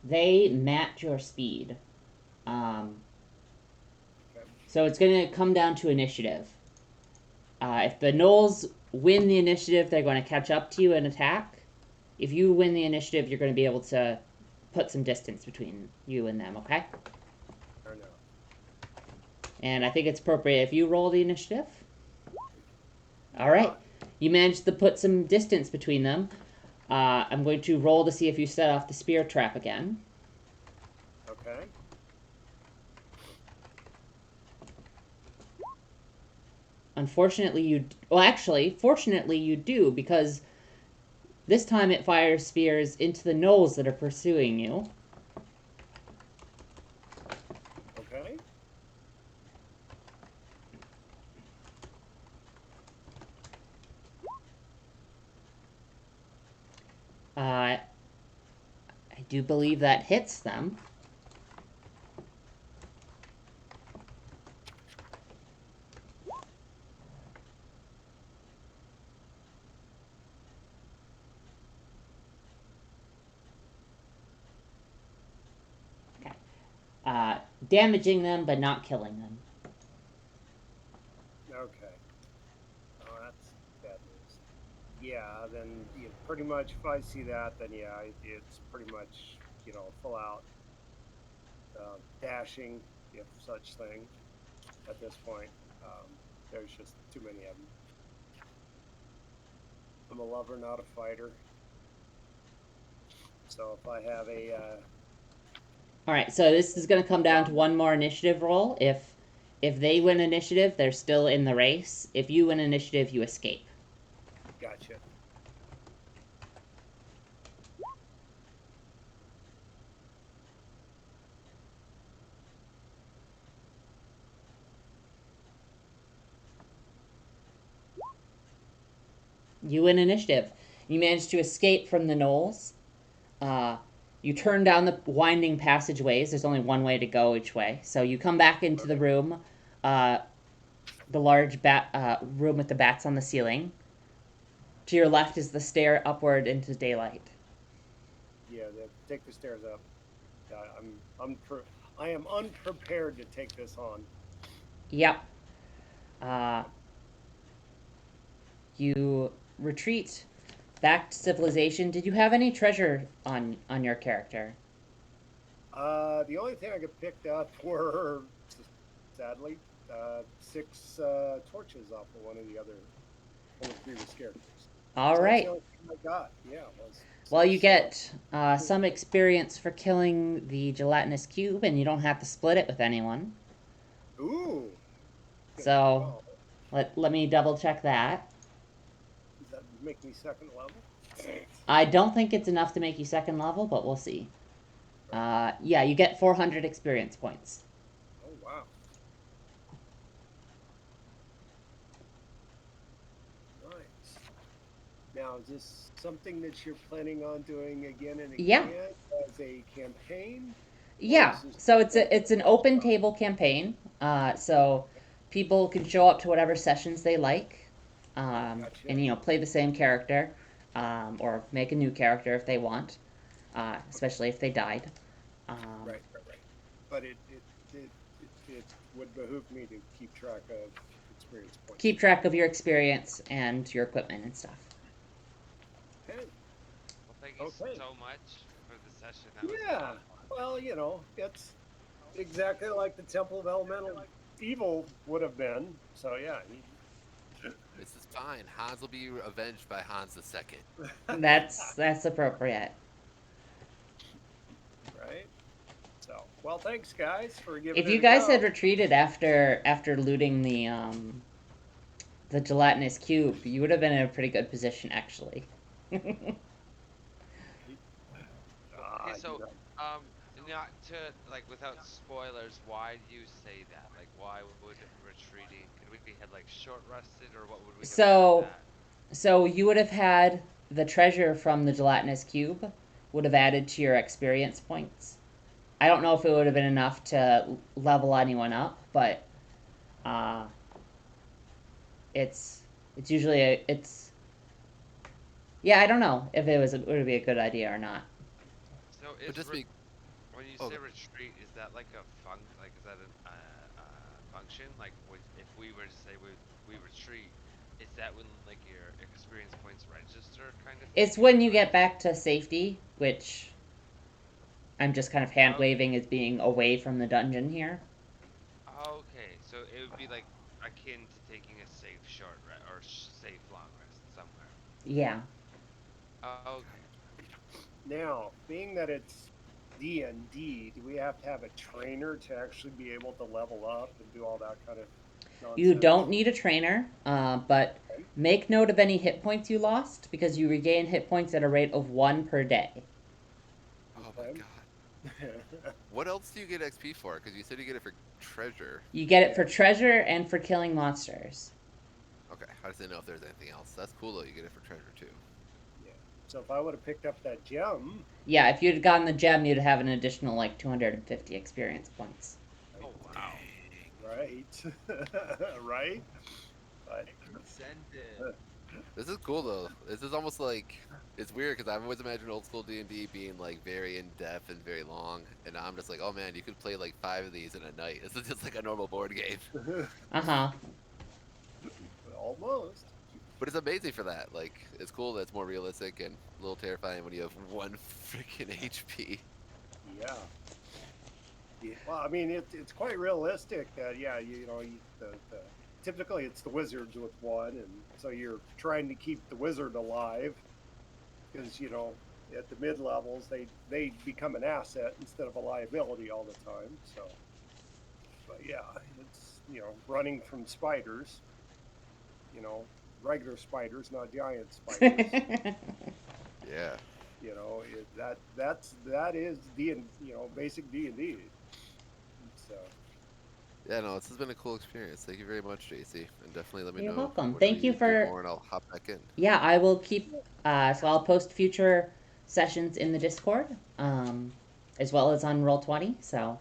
They match your speed. Okay. So it's going to come down to initiative. If the Knolls win the initiative, they're going to catch up to you and attack. If you win the initiative, you're going to be able to put some distance between you and them, okay? Or no. And I think it's appropriate if you roll the initiative. All right. You managed to put some distance between them. I'm going to roll to see if you set off the spear trap again. Okay. unfortunately, fortunately, you do, because this time it fires spears into the gnolls that are pursuing you. Okay. I do believe that hits them. Damaging them but not killing them. Okay. Oh, that's bad news. Yeah, then pretty much if I see that, then yeah, it's pretty much full out dashing, if such thing. At this point, there's just too many of them. I'm a lover, not a fighter. So if I have a All right, so this is going to come down to one more initiative roll. If they win initiative, they're still in the race. If you win initiative, you escape. gotcha. You win initiative. You manage to escape from the gnolls. Uh, you turn down the winding passageways. There's only one way to go each way. So you come back into the room, the large room with the bats on the ceiling. To your left is the stair upward into daylight. Yeah, take the stairs up. I am unprepared to take this on. Yep. You retreat back to civilization. Did you have any treasure on your character? The only thing I could pick up were, sadly, 6 torches off of one of the previous characters. All so right. That's the only thing I got. Yeah. Well, you get some experience for killing the gelatinous cube, and you don't have to split it with anyone. Ooh. So, Wow. let me double check that. Does that make me second level? I don't think it's enough to make you second level, but we'll see. Yeah, you get 400 experience points. Oh, wow. Nice. Now, is this something that you're planning on doing again and again as a campaign? Yeah, so it's an open table campaign. So people can show up to whatever sessions they like, Gotcha. and play the same character, or make a new character if they want, especially if they died. Right. But it would behoove me to keep track of experience points. Keep track of your experience and your equipment and stuff. Okay. Well, thank you so much for the session. That was Yeah. Well, it's exactly like the Temple of Elemental Evil would have been. So yeah. This is fine. Hans will be avenged by Hans II. That's appropriate. Right. So, well, thanks guys for giving. If you guys had retreated after looting the gelatinous cube, you would have been in a pretty good position, actually. Okay, so not to without spoilers, why do you say that? Like, why would retreating? Could we have short rested, or what would we have done with that? So you would have had the treasure from the gelatinous cube would have added to your experience points. I don't know if it would have been enough to level anyone up, but it's usually yeah, I don't know if it would be a good idea or not. So when you say retreat, is that is that a function? Like, if we were to say we retreat, is that when your experience points register kind of thing? It's when you get back to safety, which I'm just kind of hand waving as being away from the dungeon here. Okay, so it would be akin to taking a safe short rest or safe long rest somewhere. Yeah. Okay. Now, being that it's D&D, do we have to have a trainer to actually be able to level up and do all that kind of You nonsense. don't need a trainer, but make note of any hit points you lost because you regain hit points at a rate of 1 per day. Oh my Okay. god. What else do you get XP for? Because you said you get it for treasure. You get it Yeah. for treasure and for killing monsters. Okay, I just didn't know if there's anything else. That's cool though. You get it for treasure too. Yeah. So if I would have picked up that gem, Yeah, if you'd gotten the gem, you'd have an additional like 250 experience points. Oh wow. right, right, but Incentive. This is cool though. This is almost like it's weird because I've always imagined old school D&D being like very in depth and very long, and I'm just like, oh man, you could play like 5 of these in a night. This is just like a normal board game, Uh huh. almost. but it's amazing for that. Like, it's cool that it's more realistic and a little terrifying when you have 1 freaking HP. Yeah. Yeah. Well, I mean, it's quite realistic. Yeah, you know, typically it's the wizards with 1, and so you're trying to keep the wizard alive because you know at the mid levels they become an asset instead of a liability all the time. So, but yeah, it's running from spiders. You know, regular spiders, not giant spiders. Yeah. You know, that is basic D&D. So Yeah. Yeah, no, this has been a cool experience. Thank you very much, JC, and definitely let me You're know welcome. whenever Thank you you do for. more, and I'll hop back in. Yeah, I will keep. So I'll post future sessions in the Discord, as well as on Roll20. So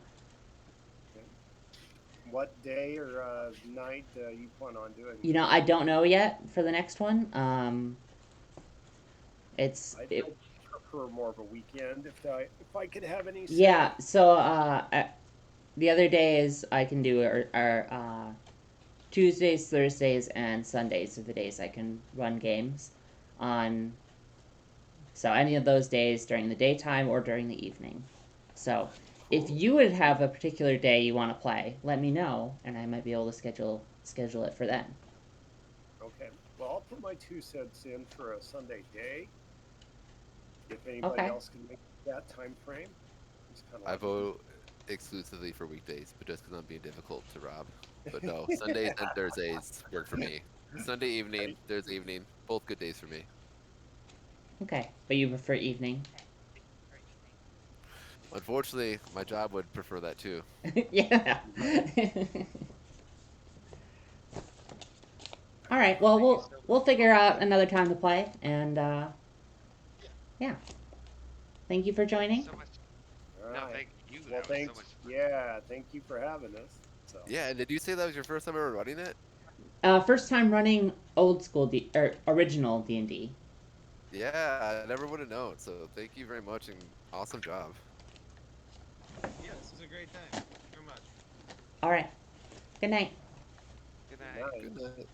what day or night you plan on doing? I don't know yet for the next one. I'd It, prefer more of a weekend if I could have any say. yeah. So the other days I can do are Tuesdays, Thursdays, and Sundays are the days I can run games on. So any of those days during the daytime or during the evening. So if Cool. you would have a particular day you want to play, let me know, and I might be able to schedule it for then. Okay. Well, I'll put my 2 cents in for a Sunday day. If anybody Okay. else can make that time frame, just kind of I vote exclusively for weekdays, but just because I'm being difficult to rob. But no, Sundays and Thursdays work for me. Sunday evening, Thursday evening, both good days for me. Okay, but you prefer evening. Unfortunately, my job would prefer that too. Yeah. All right. Well, we'll figure out another time to play, and yeah. Thank you for Thank you joining. so much. All No, right. thank you. Well, That was so thanks. much fun. Yeah, thank you for having us. So Yeah, and did you say that was your first time ever running it? First time running old school or original D&D. Yeah, I never would have known. So thank you very much and awesome job. Yeah, this was a great time. Thank you very much. All right. Good night. Good good night. night. Good night.